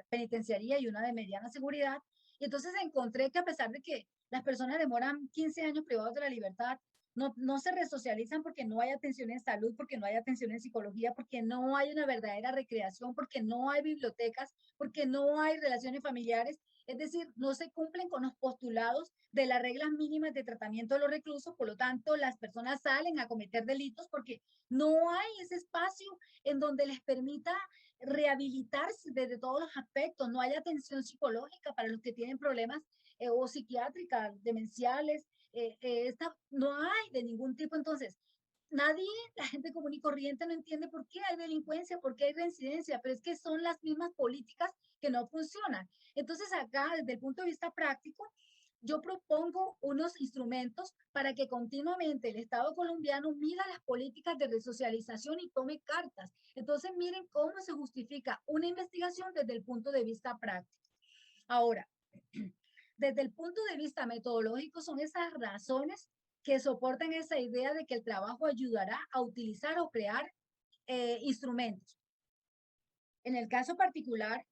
penitenciaría y una de mediana seguridad. Y entonces encontré que a pesar de que las personas demoran 15 años privados de la libertad, no se resocializan porque no hay atención en salud, porque no hay atención en psicología, porque no hay una verdadera recreación, porque no hay bibliotecas, porque no hay relaciones familiares. Es decir, no se cumplen con los postulados de las reglas mínimas de tratamiento de los reclusos, por lo tanto, las personas salen a cometer delitos porque no hay ese espacio en donde les permita rehabilitarse desde todos los aspectos, no hay atención psicológica para los que tienen problemas o psiquiátricas, demenciales, no hay de ningún tipo. Entonces, nadie, la gente común y corriente no entiende por qué hay delincuencia, por qué hay reincidencia, pero es que son las mismas políticas que no funcionan. Entonces, acá, desde el punto de vista práctico, yo propongo unos instrumentos para que continuamente el Estado colombiano mida las políticas de resocialización y tome cartas. Entonces, miren cómo se justifica una investigación desde el punto de vista práctico. Ahora, desde el punto de vista metodológico, son esas razones que soportan esa idea de que el trabajo ayudará a utilizar o crear instrumentos. En el caso particular,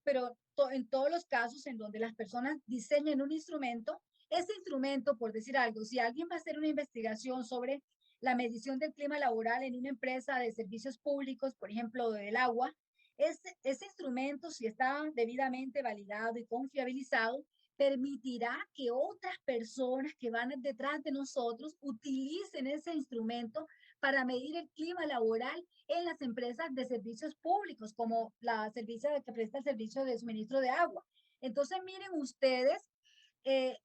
pero en todos los casos en donde las personas diseñen un instrumento, ese instrumento, por decir algo, si alguien va a hacer una investigación sobre la medición del clima laboral en una empresa de servicios públicos, por ejemplo, del agua, ese instrumento, si está debidamente validado y confiabilizado, permitirá que otras personas que van detrás de nosotros utilicen ese instrumento para medir el clima laboral en las empresas de servicios públicos, como la servicio que presta el servicio de suministro de agua. Entonces, miren ustedes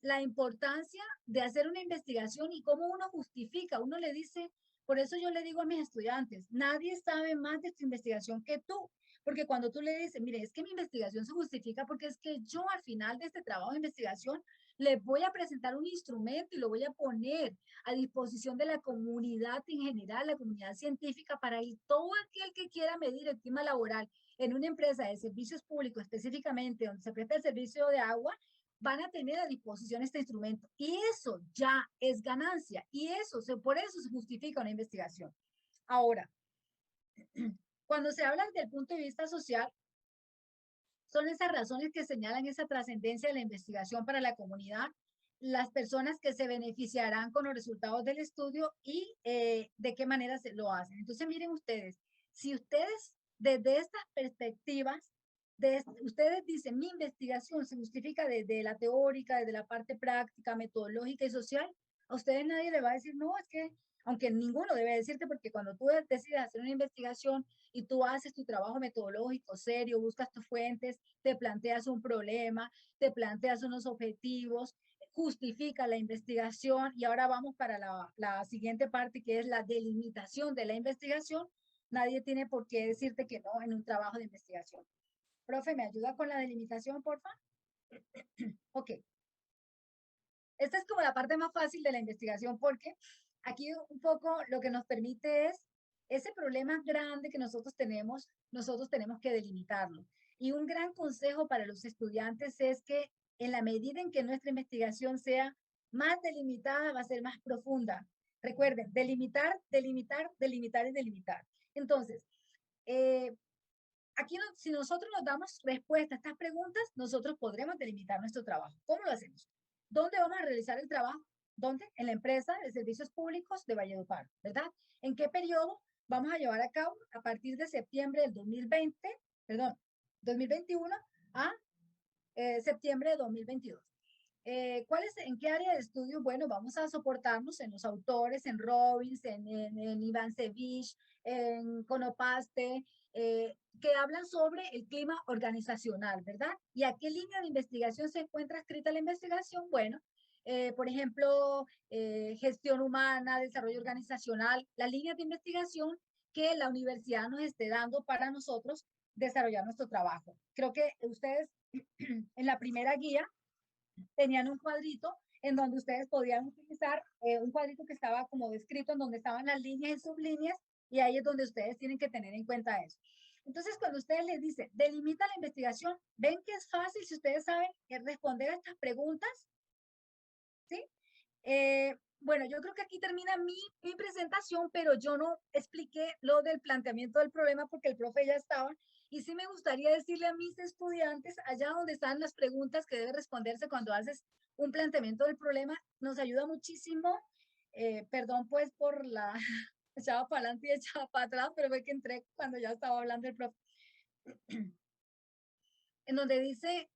la importancia de hacer una investigación y cómo uno justifica, uno le dice, por eso yo le digo a mis estudiantes, nadie sabe más de tu investigación que tú, porque cuando tú le dices, mire, es que mi investigación se justifica porque es que yo al final de este trabajo de investigación les voy a presentar un instrumento y lo voy a poner a disposición de la comunidad en general, la comunidad científica, para todo aquel que quiera medir el clima laboral en una empresa de servicios públicos, específicamente donde se presta el servicio de agua, van a tener a disposición este instrumento. Y eso ya es ganancia. Y por eso se justifica una investigación. Ahora, cuando se habla desde el punto de vista social, son esas razones que señalan esa trascendencia de la investigación para la comunidad, las personas que se beneficiarán con los resultados del estudio y de qué manera se lo hacen. Entonces, miren ustedes, si ustedes desde estas perspectivas, ustedes dicen, mi investigación se justifica desde la teórica, desde la parte práctica, metodológica y social, a ustedes nadie le va a decir, no, es que, aunque ninguno debe decirte, porque cuando tú decides hacer una investigación y tú haces tu trabajo metodológico serio, buscas tus fuentes, te planteas un problema, te planteas unos objetivos, justifica la investigación y ahora vamos para la siguiente parte que es la delimitación de la investigación. Nadie tiene por qué decirte que no en un trabajo de investigación. Profe, ¿me ayuda con la delimitación, porfa? Ok. Esta es como la parte más fácil de la investigación porque aquí un poco lo que nos permite es ese problema grande que nosotros tenemos que delimitarlo. Y un gran consejo para los estudiantes es que en la medida en que nuestra investigación sea más delimitada, va a ser más profunda. Recuerden, delimitar, delimitar, delimitar y delimitar. Entonces, aquí si nosotros nos damos respuesta a estas preguntas, nosotros podremos delimitar nuestro trabajo. ¿Cómo lo hacemos? ¿Dónde vamos a realizar el trabajo? ¿Dónde? En la empresa de servicios públicos de Valledupar, ¿verdad? ¿En qué periodo vamos a llevar a cabo? A partir de septiembre del 2021 a septiembre de 2022. ¿En qué área de estudio? Bueno, vamos a soportarnos en los autores, en Robbins, en Iván Sevich, en Conopaste, que hablan sobre el clima organizacional, ¿verdad? ¿Y a qué línea de investigación se encuentra escrita la investigación? Bueno, por ejemplo, gestión humana, desarrollo organizacional, la línea de investigación que la universidad nos esté dando para nosotros desarrollar nuestro trabajo. Creo que ustedes en la primera guía tenían un cuadrito en donde ustedes podían utilizar un cuadrito que estaba como descrito en donde estaban las líneas y sublíneas y ahí es donde ustedes tienen que tener en cuenta eso. Entonces, cuando ustedes les dicen, delimita la investigación, ven que es fácil si ustedes saben responder a estas preguntas, ¿sí? Bueno, yo creo que aquí termina mi presentación, pero yo no expliqué lo del planteamiento del problema porque el profe ya estaba. Y sí me gustaría decirle a mis estudiantes, allá donde están las preguntas que deben responderse cuando haces un planteamiento del problema, nos ayuda muchísimo perdón pues por la echaba para adelante y echaba para atrás, pero fue que entré cuando ya estaba hablando el profe. En donde dice,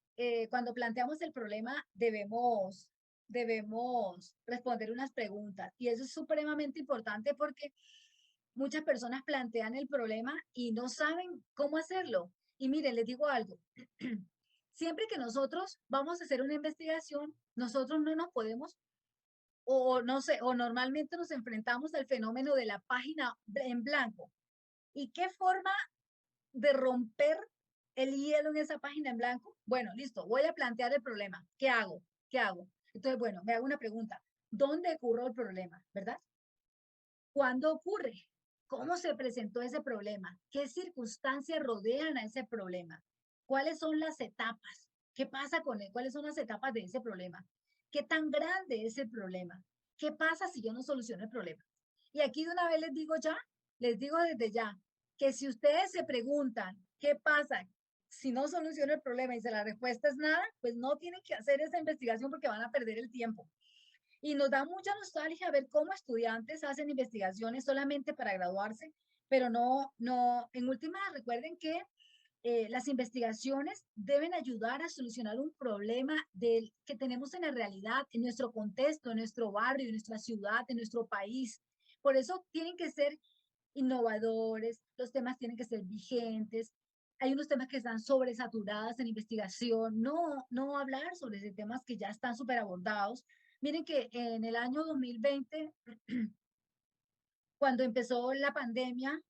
cuando planteamos el problema, debemos responder unas preguntas. Y eso es supremamente importante porque muchas personas plantean el problema y no saben cómo hacerlo. Y miren, les digo algo. Siempre que nosotros vamos a hacer una investigación, nosotros no nos podemos, o no sé, o normalmente nos enfrentamos al fenómeno de la página en blanco. ¿Y qué forma de romper el hielo en esa página en blanco? Bueno, listo, voy a plantear el problema. ¿Qué hago? ¿Qué hago? Entonces, bueno, me hago una pregunta. ¿Dónde ocurrió el problema? ¿Verdad? ¿Cuándo ocurre? ¿Cómo se presentó ese problema? ¿Qué circunstancias rodean a ese problema? ¿Cuáles son las etapas? ¿Qué pasa con él? ¿Cuáles son las etapas de ese problema? ¿Qué tan grande es el problema? ¿Qué pasa si yo no soluciono el problema? Y aquí de una vez les digo desde ya, que si ustedes se preguntan qué pasa si no soluciono el problema y si la respuesta es nada, pues no tienen que hacer esa investigación porque van a perder el tiempo. Y nos da mucha nostalgia ver cómo estudiantes hacen investigaciones solamente para graduarse, pero en última, recuerden que las investigaciones deben ayudar a solucionar un problema que tenemos en la realidad, en nuestro contexto, en nuestro barrio, en nuestra ciudad, en nuestro país. Por eso tienen que ser innovadores, los temas tienen que ser vigentes. Hay unos temas que están sobresaturados en investigación, no hablar sobre esos temas que ya están súper abordados. Miren que en el año 2020, cuando empezó la pandemia,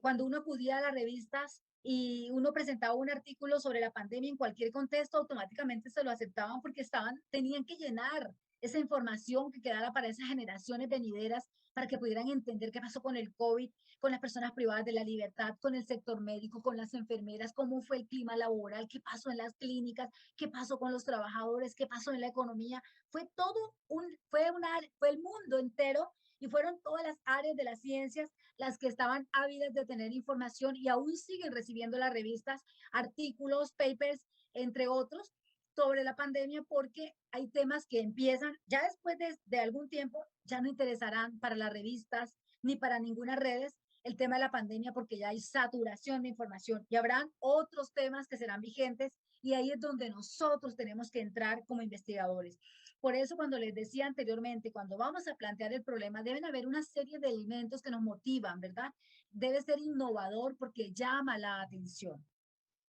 cuando uno acudía a las revistas y uno presentaba un artículo sobre la pandemia en cualquier contexto, automáticamente se lo aceptaban porque tenían que llenar esa información que quedara para esas generaciones venideras para que pudieran entender qué pasó con el COVID, con las personas privadas de la libertad, con el sector médico, con las enfermeras, cómo fue el clima laboral, qué pasó en las clínicas, qué pasó con los trabajadores, qué pasó en la economía. Fue el mundo entero y fueron todas las áreas de las ciencias las que estaban ávidas de tener información y aún siguen recibiendo las revistas, artículos, papers, entre otros, sobre la pandemia porque hay temas que empiezan, ya después de algún tiempo, ya no interesarán para las revistas ni para ninguna redes el tema de la pandemia porque ya hay saturación de información y habrán otros temas que serán vigentes y ahí es donde nosotros tenemos que entrar como investigadores. Por eso, cuando les decía anteriormente, cuando vamos a plantear el problema, deben haber una serie de elementos que nos motivan, ¿verdad? Debe ser innovador porque llama la atención.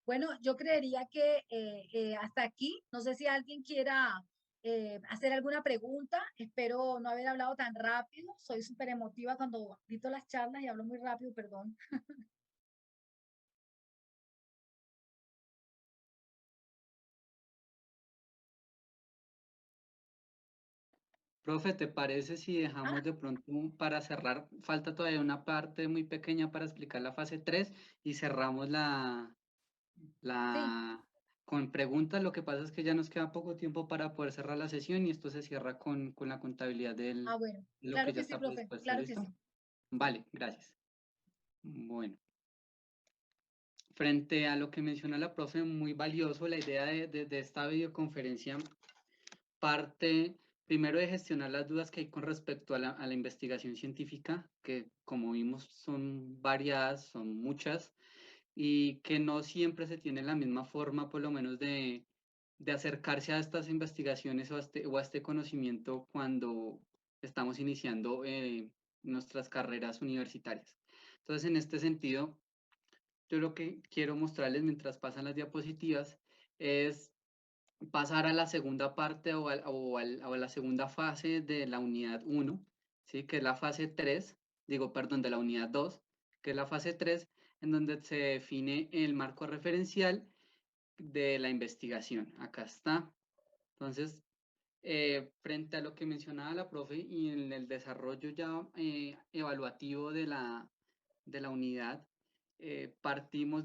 Bueno, yo creería que hasta aquí, no sé si alguien quiera hacer alguna pregunta. Espero no haber hablado tan rápido. Soy súper emotiva cuando dicto las charlas y hablo muy rápido, perdón. Profe, ¿te parece si Ah, dejamos de pronto para cerrar? Falta todavía una parte muy pequeña para explicar la fase 3 y cerramos sí. la con preguntas. Lo que pasa es que ya nos queda poco tiempo para poder cerrar la sesión y esto se cierra con la contabilidad Ah, bueno. de lo que Claro ya que sí, está profe. predispuesto. Claro que ¿Listo? sí. Vale, gracias. Bueno, frente a lo que menciona la profe, muy valioso la idea de esta videoconferencia parte primero de gestionar las dudas que hay con respecto a la investigación científica, que como vimos son variadas, son muchas, y que no siempre se tiene la misma forma, por lo menos, de acercarse a estas investigaciones o a este conocimiento cuando estamos iniciando nuestras carreras universitarias. Entonces, en este sentido, yo lo que quiero mostrarles mientras pasan las diapositivas es pasar a la segunda parte o a la segunda fase de la unidad 1, ¿sí? Que es la fase 3, digo, perdón, de la unidad 2, que es la fase 3, en donde se define el marco referencial de la investigación. Acá está. Entonces, frente a lo que mencionaba la profe y en el desarrollo ya evaluativo de la unidad, partimos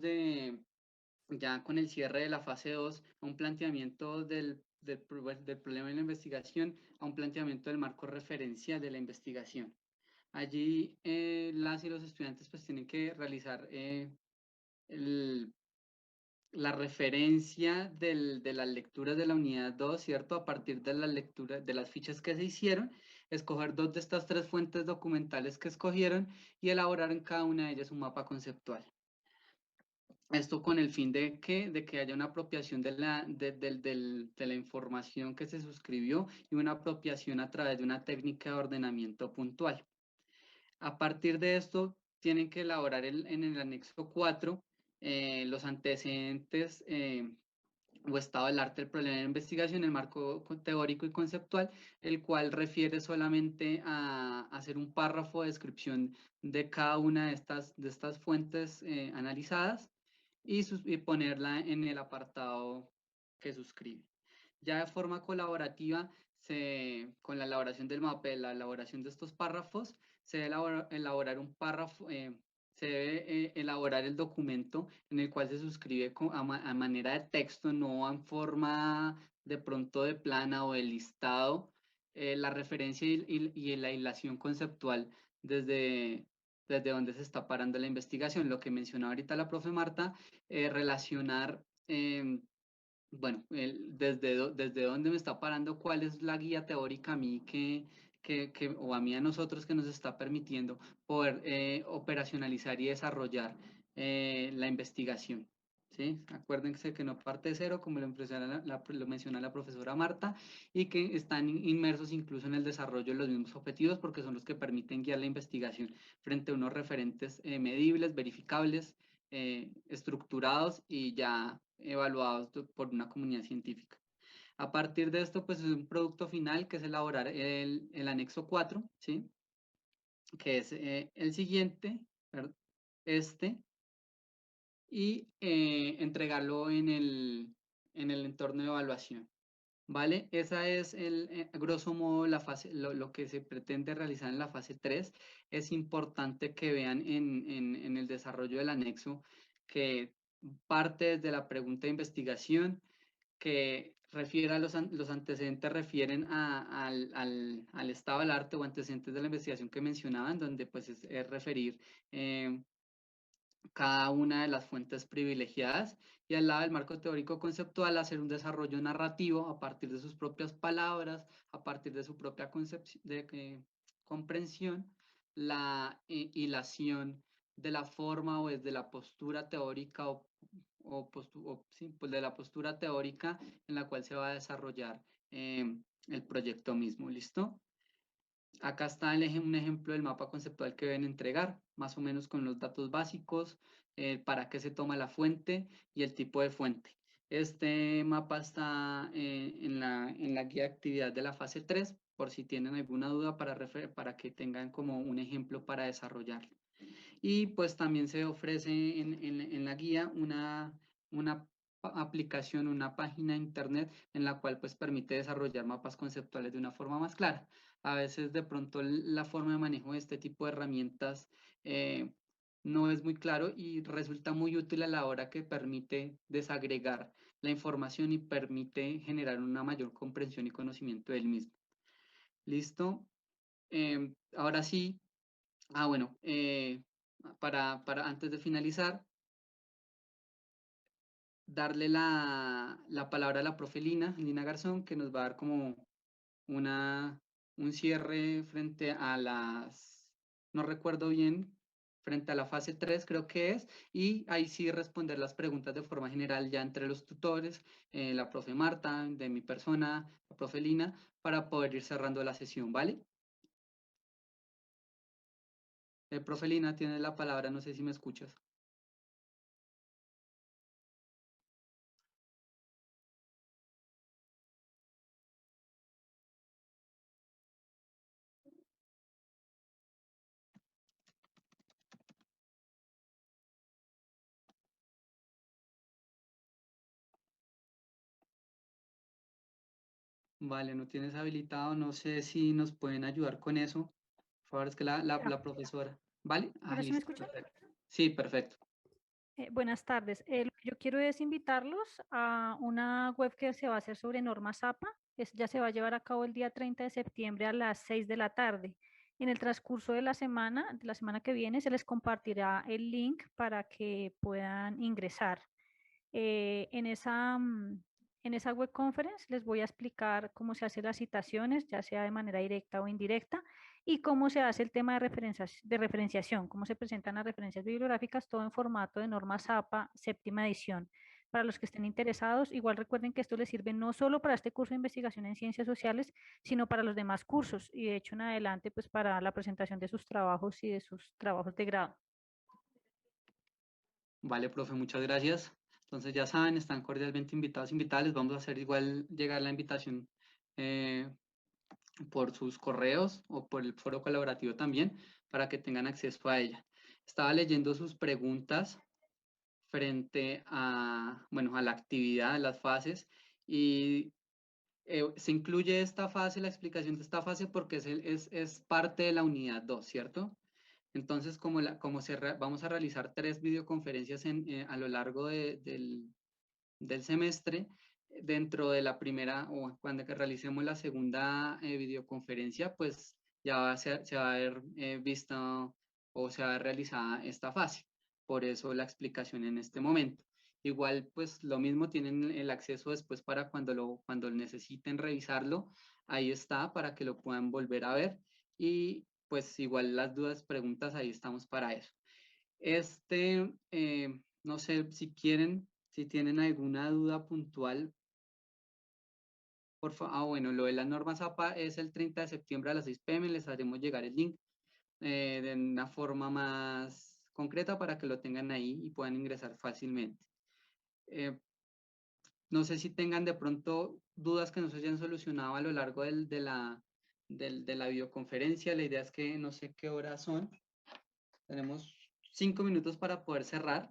ya con el cierre de la fase 2, a un planteamiento del problema de la investigación, a un planteamiento del marco referencial de la investigación. Allí las y los estudiantes pues tienen que realizar la referencia de las lecturas de la unidad 2, ¿cierto? A partir de las lecturas, de las fichas que se hicieron, escoger 2 de estas 3 fuentes documentales que escogieron y elaborar en cada una de ellas un mapa conceptual. Esto con el fin de que haya una apropiación de la información que se suscribió y una apropiación a través de una técnica de ordenamiento puntual. A partir de esto, tienen que elaborar en el anexo 4 los antecedentes o estado del arte del problema de investigación, el marco teórico y conceptual, el cual refiere solamente a hacer un párrafo de descripción de cada una de estas fuentes analizadas y ponerla en el apartado que suscribe. Ya de forma colaborativa, con la elaboración del mapa, la elaboración de estos párrafos, se debe elaborar un párrafo, se debe elaborar el documento en el cual se suscribe a manera de texto, no en forma de pronto de plana o de listado, la referencia y la hilación conceptual desde donde se está parando la investigación. Lo que mencionaba ahorita la profe Marta, relacionar, bueno, desde dónde me está parando, cuál es la guía teórica a mí o a mí a nosotros que nos está permitiendo poder operacionalizar y desarrollar la investigación. ¿Sí? Acuérdense que no parte de cero, como lo menciona la profesora Marta, y que están inmersos incluso en el desarrollo de los mismos objetivos porque son los que permiten guiar la investigación frente a unos referentes medibles, verificables, estructurados y ya evaluados por una comunidad científica. A partir de esto, pues es un producto final que es elaborar el anexo 4, ¿sí? Que es el siguiente, y entregarlo en el entorno de evaluación. ¿Vale? Esa es grosso modo la fase, lo que se pretende realizar en la fase 3. Es importante que vean en el desarrollo del anexo que parte desde la pregunta de investigación, que refiere a los antecedentes, refieren al estado del arte o antecedentes de la investigación que mencionaban, donde pues es referir cada una de las fuentes privilegiadas, y al lado del marco teórico conceptual hacer un desarrollo narrativo a partir de sus propias palabras, a partir de su propia comprensión, la hilación de la forma o desde la postura teórica sí, pues de la postura teórica en la cual se va a desarrollar el proyecto mismo. ¿Listo? Acá está un ejemplo del mapa conceptual que deben entregar, más o menos con los datos básicos, para qué se toma la fuente y el tipo de fuente. Este mapa está en la guía de actividad de la fase 3, por si tienen alguna duda para que tengan como un ejemplo para desarrollarlo. Y pues también se ofrece en la guía una aplicación, una página de internet en la cual pues permite desarrollar mapas conceptuales de una forma más clara. A veces de pronto la forma de manejo de este tipo de herramientas no es muy claro y resulta muy útil a la hora que permite desagregar la información y permite generar una mayor comprensión y conocimiento del mismo. ¿Listo? Ahora sí, bueno, para antes de finalizar, darle la palabra a la profe Lina Garzón, que nos va a dar como un cierre frente a no recuerdo bien, frente a la fase 3 creo que es, y ahí sí responder las preguntas de forma general ya entre los tutores, la profe Marta, de mi persona, la profe Lina, para poder ir cerrando la sesión, ¿vale? Profe Lina, tienes la palabra, no sé si me escuchas. Vale, no tienes habilitado, no sé si nos pueden ayudar con eso. Por favor, es que la profesora. ¿Vale? ¿Ahora sí me Listo, escuchan? perfecto. Sí, perfecto. Buenas tardes. Lo que yo quiero es invitarlos a una web que se va a hacer sobre normas APA. Ya se va a llevar a cabo el día 30 de septiembre a las 6 de la tarde. En el transcurso de la semana que viene, se les compartirá el link para que puedan ingresar. En En esa web conference les voy a explicar cómo se hacen las citaciones, ya sea de manera directa o indirecta, y cómo se hace el tema de referenciación, cómo se presentan las referencias bibliográficas, todo en formato de norma ZAPA, séptima edición. Para los que estén interesados, igual recuerden que esto les sirve no solo para este curso de investigación en ciencias sociales, sino para los demás cursos y de hecho en adelante pues para la presentación de sus trabajos y de sus trabajos de grado. Vale, profe, muchas gracias. Entonces ya saben, están cordialmente invitados, invitadas. Les vamos a hacer igual llegar la invitación por sus correos o por el foro colaborativo también, para que tengan acceso a ella. Estaba leyendo sus preguntas frente a, bueno, a la actividad, a las fases, y se incluye esta fase, la explicación de esta fase, porque es parte de la unidad 2, ¿cierto? Entonces, vamos a realizar 3 videoconferencias a lo largo del semestre, dentro de la primera, o cuando que realicemos la segunda videoconferencia, pues ya se va a haber visto o se va a haber realizada esta fase. Por eso la explicación en este momento. Igual, pues lo mismo, tienen el acceso después para cuando necesiten revisarlo. Ahí está, para que lo puedan volver a ver. Y pues igual las dudas, preguntas, ahí estamos para eso. No sé si si tienen alguna duda puntual, por favor. Bueno, lo de las normas APA es el 30 de septiembre a las 6 p.m. Les haremos llegar el link de una forma más concreta para que lo tengan ahí y puedan ingresar fácilmente. No sé si tengan de pronto dudas que no se hayan solucionado a lo largo de la videoconferencia. La idea es que no sé qué horas son. Tenemos 5 minutos para poder cerrar.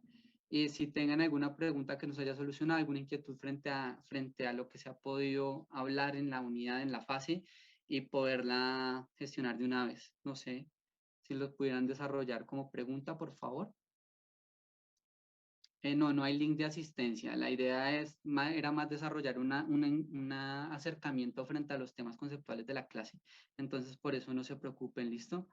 Y si tengan alguna pregunta que nos haya solucionado, alguna inquietud frente a lo que se ha podido hablar en la unidad, en la fase, y poderla gestionar de una vez. No sé si lo pudieran desarrollar como pregunta, por favor. No hay link de asistencia. La idea era más desarrollar un acercamiento frente a los temas conceptuales de la clase. Entonces, por eso no se preocupen, ¿listo?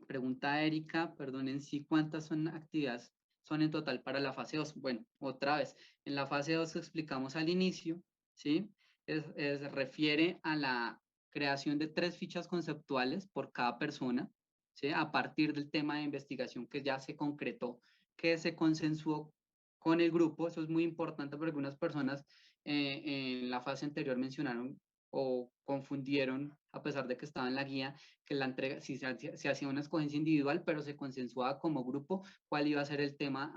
Pregunta Erika, perdonen, sí, ¿cuántas actividades son en total para la fase 2? Bueno, otra vez, en la fase 2 explicamos al inicio, ¿sí? Refiere a la creación de 3 fichas conceptuales por cada persona, ¿sí? A partir del tema de investigación que ya se concretó, que se consensuó con el grupo. Eso es muy importante porque algunas personas en la fase anterior mencionaron o confundieron, a pesar de que estaba en la guía, que la entrega, si se hacía una escogencia individual, pero se consensuaba como grupo cuál iba a ser el tema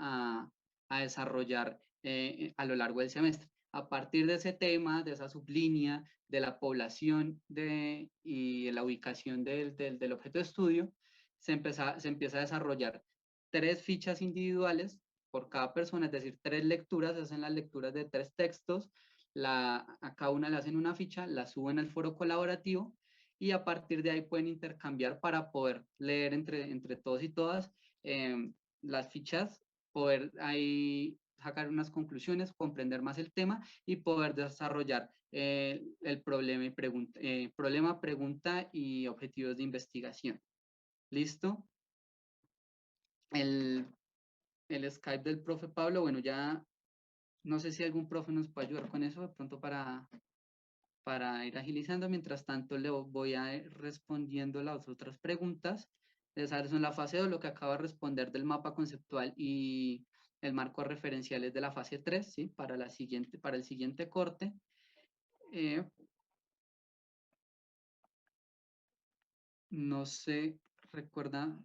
a desarrollar a lo largo del semestre. A partir de ese tema, de esa sublínea, de la población y de la ubicación del objeto de estudio, se empieza a desarrollar 3 fichas individuales por cada persona, es decir, 3 lecturas, se hacen las lecturas de 3 textos, a cada una le hacen una ficha, la suben al foro colaborativo, y a partir de ahí pueden intercambiar para poder leer entre todos y todas las fichas, poder ahí sacar unas conclusiones, comprender más el tema y poder desarrollar el problema, pregunta y objetivos de investigación. ¿Listo? El Skype del profe Pablo, bueno, ya no sé si algún profe nos puede ayudar con eso, de pronto para ir agilizando. Mientras tanto, le voy a ir respondiendo las otras preguntas. Esa son la fase 2, lo que acabo de responder del mapa conceptual y el marco referencial es de la fase 3, ¿sí? Para el siguiente corte. No sé, recuerda,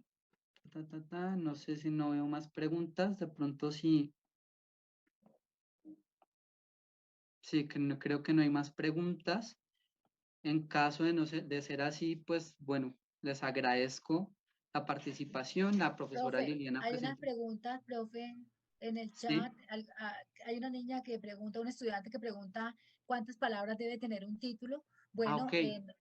no sé si no veo más preguntas, de pronto sí. Sí, que no, creo que no hay más preguntas. En caso de ser así, pues bueno, les agradezco la participación. La profesora Profe, Liliana hay unas presentó. preguntas, profe, en el Sí. chat. Hay una niña que pregunta, un estudiante que pregunta cuántas palabras debe tener un título. Bueno, Ok.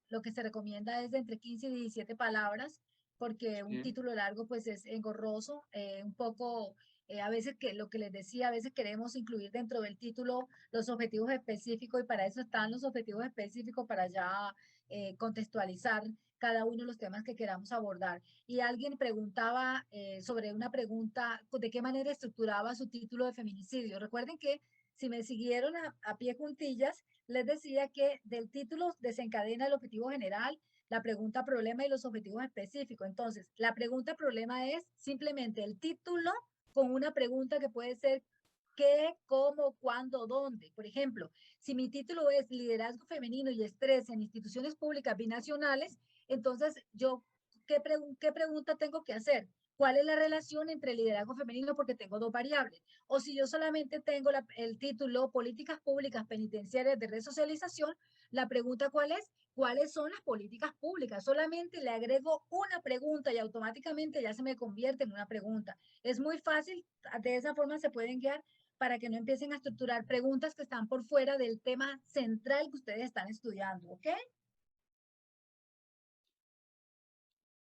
lo que se recomienda es de entre 15 y 17 palabras, porque un Sí. título largo pues es engorroso, un poco, a veces que lo que les decía, a veces queremos incluir dentro del título los objetivos específicos y para eso están los objetivos específicos para ya contextualizar cada uno de los temas que queramos abordar. Y alguien preguntaba sobre una pregunta, ¿de qué manera estructuraba su título de feminicidio? Recuerden que si me siguieron a pie juntillas, les decía que del título desencadena el objetivo general, la pregunta problema y los objetivos específicos. Entonces, la pregunta problema es simplemente el título con una pregunta que puede ser qué, cómo, cuándo, dónde. Por ejemplo, si mi título es Liderazgo Femenino y Estrés en Instituciones Públicas Binacionales, entonces yo, ¿qué pregunta tengo que hacer? ¿Cuál es la relación entre liderazgo femenino? Porque tengo dos variables. O si yo solamente tengo el título Políticas Públicas Penitenciarias de Resocialización, la pregunta ¿cuál es? ¿Cuáles son las políticas públicas? Solamente le agrego una pregunta y automáticamente ya se me convierte en una pregunta. Es muy fácil, de esa forma se pueden guiar para que no empiecen a estructurar preguntas que están por fuera del tema central que ustedes están estudiando, ¿ok?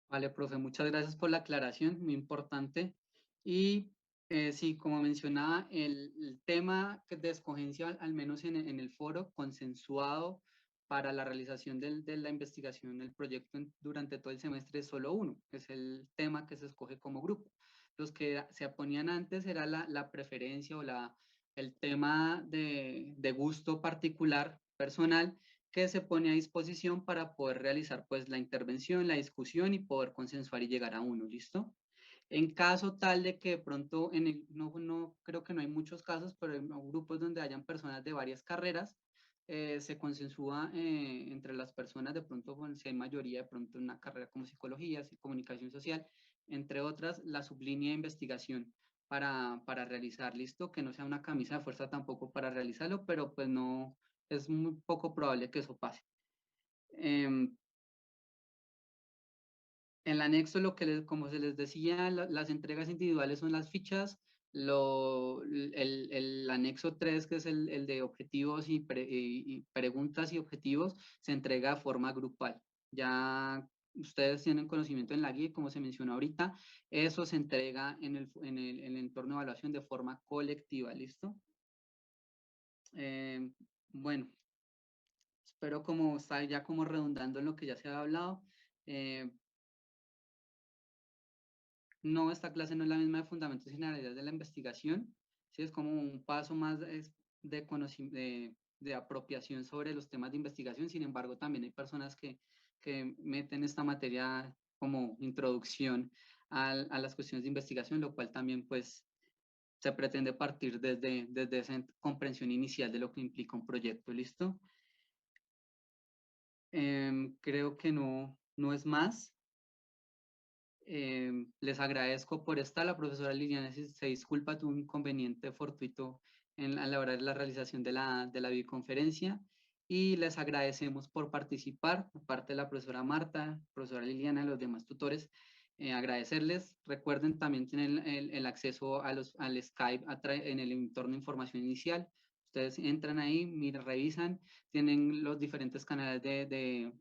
Vale, profe, muchas gracias por la aclaración, muy importante. Y sí, como mencionaba, el tema de escogencia, al menos en el foro, consensuado para la realización de la investigación, el proyecto durante todo el semestre es solo uno, es el tema que se escoge como grupo. Los que se oponían antes era la preferencia o el tema de gusto particular, personal, que se pone a disposición para poder realizar pues la intervención, la discusión y poder consensuar y llegar a uno, ¿listo? En caso tal de que de pronto, no creo que no hay muchos casos, pero en grupos donde hayan personas de varias carreras, se consensúa entre las personas de pronto, bueno, si hay mayoría de pronto en una carrera como psicología, comunicación social, entre otras, la sublínea de investigación para realizar, ¿listo? Que no sea una camisa de fuerza tampoco para realizarlo, pero pues no, es muy poco probable que eso pase. En el anexo, como se les decía, las entregas individuales son las fichas, el anexo 3, que es el de objetivos y preguntas y objetivos, se entrega de forma grupal. Ya ustedes tienen conocimiento en la guía, como se mencionó ahorita, eso se entrega en el entorno de evaluación de forma colectiva, ¿listo? Bueno, espero como estar ya como redundando en lo que ya se ha hablado. No, esta clase no es la misma de fundamentos y generalidades de la investigación, ¿sí? Es como un paso más de apropiación sobre los temas de investigación. Sin embargo, también hay personas que meten esta materia como introducción a las cuestiones de investigación, lo cual también pues se pretende partir desde esa comprensión inicial de lo que implica un proyecto, ¿listo? Creo que no es más. Les agradezco por estar. La profesora Liliana se disculpa, tuvo un inconveniente fortuito a la hora de la realización de la videoconferencia y les agradecemos por participar, aparte de la profesora Marta, profesora Liliana y los demás tutores, agradecerles. Recuerden, también tienen el acceso al Skype en el entorno de información inicial. Ustedes entran ahí, miran, revisan, tienen los diferentes canales de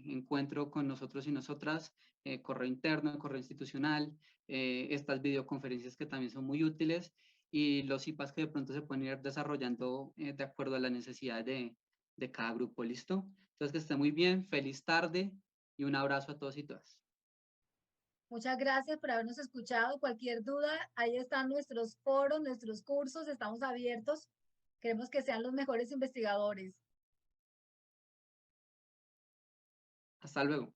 encuentro con nosotros y nosotras, correo interno, correo institucional, estas videoconferencias que también son muy útiles y los IPAs que de pronto se pueden ir desarrollando de acuerdo a las necesidades de cada grupo, ¿listo? Entonces que esté muy bien, feliz tarde y un abrazo a todos y todas. Muchas gracias por habernos escuchado. Cualquier duda, ahí están nuestros foros, nuestros cursos, estamos abiertos. Queremos que sean los mejores investigadores. Hasta luego.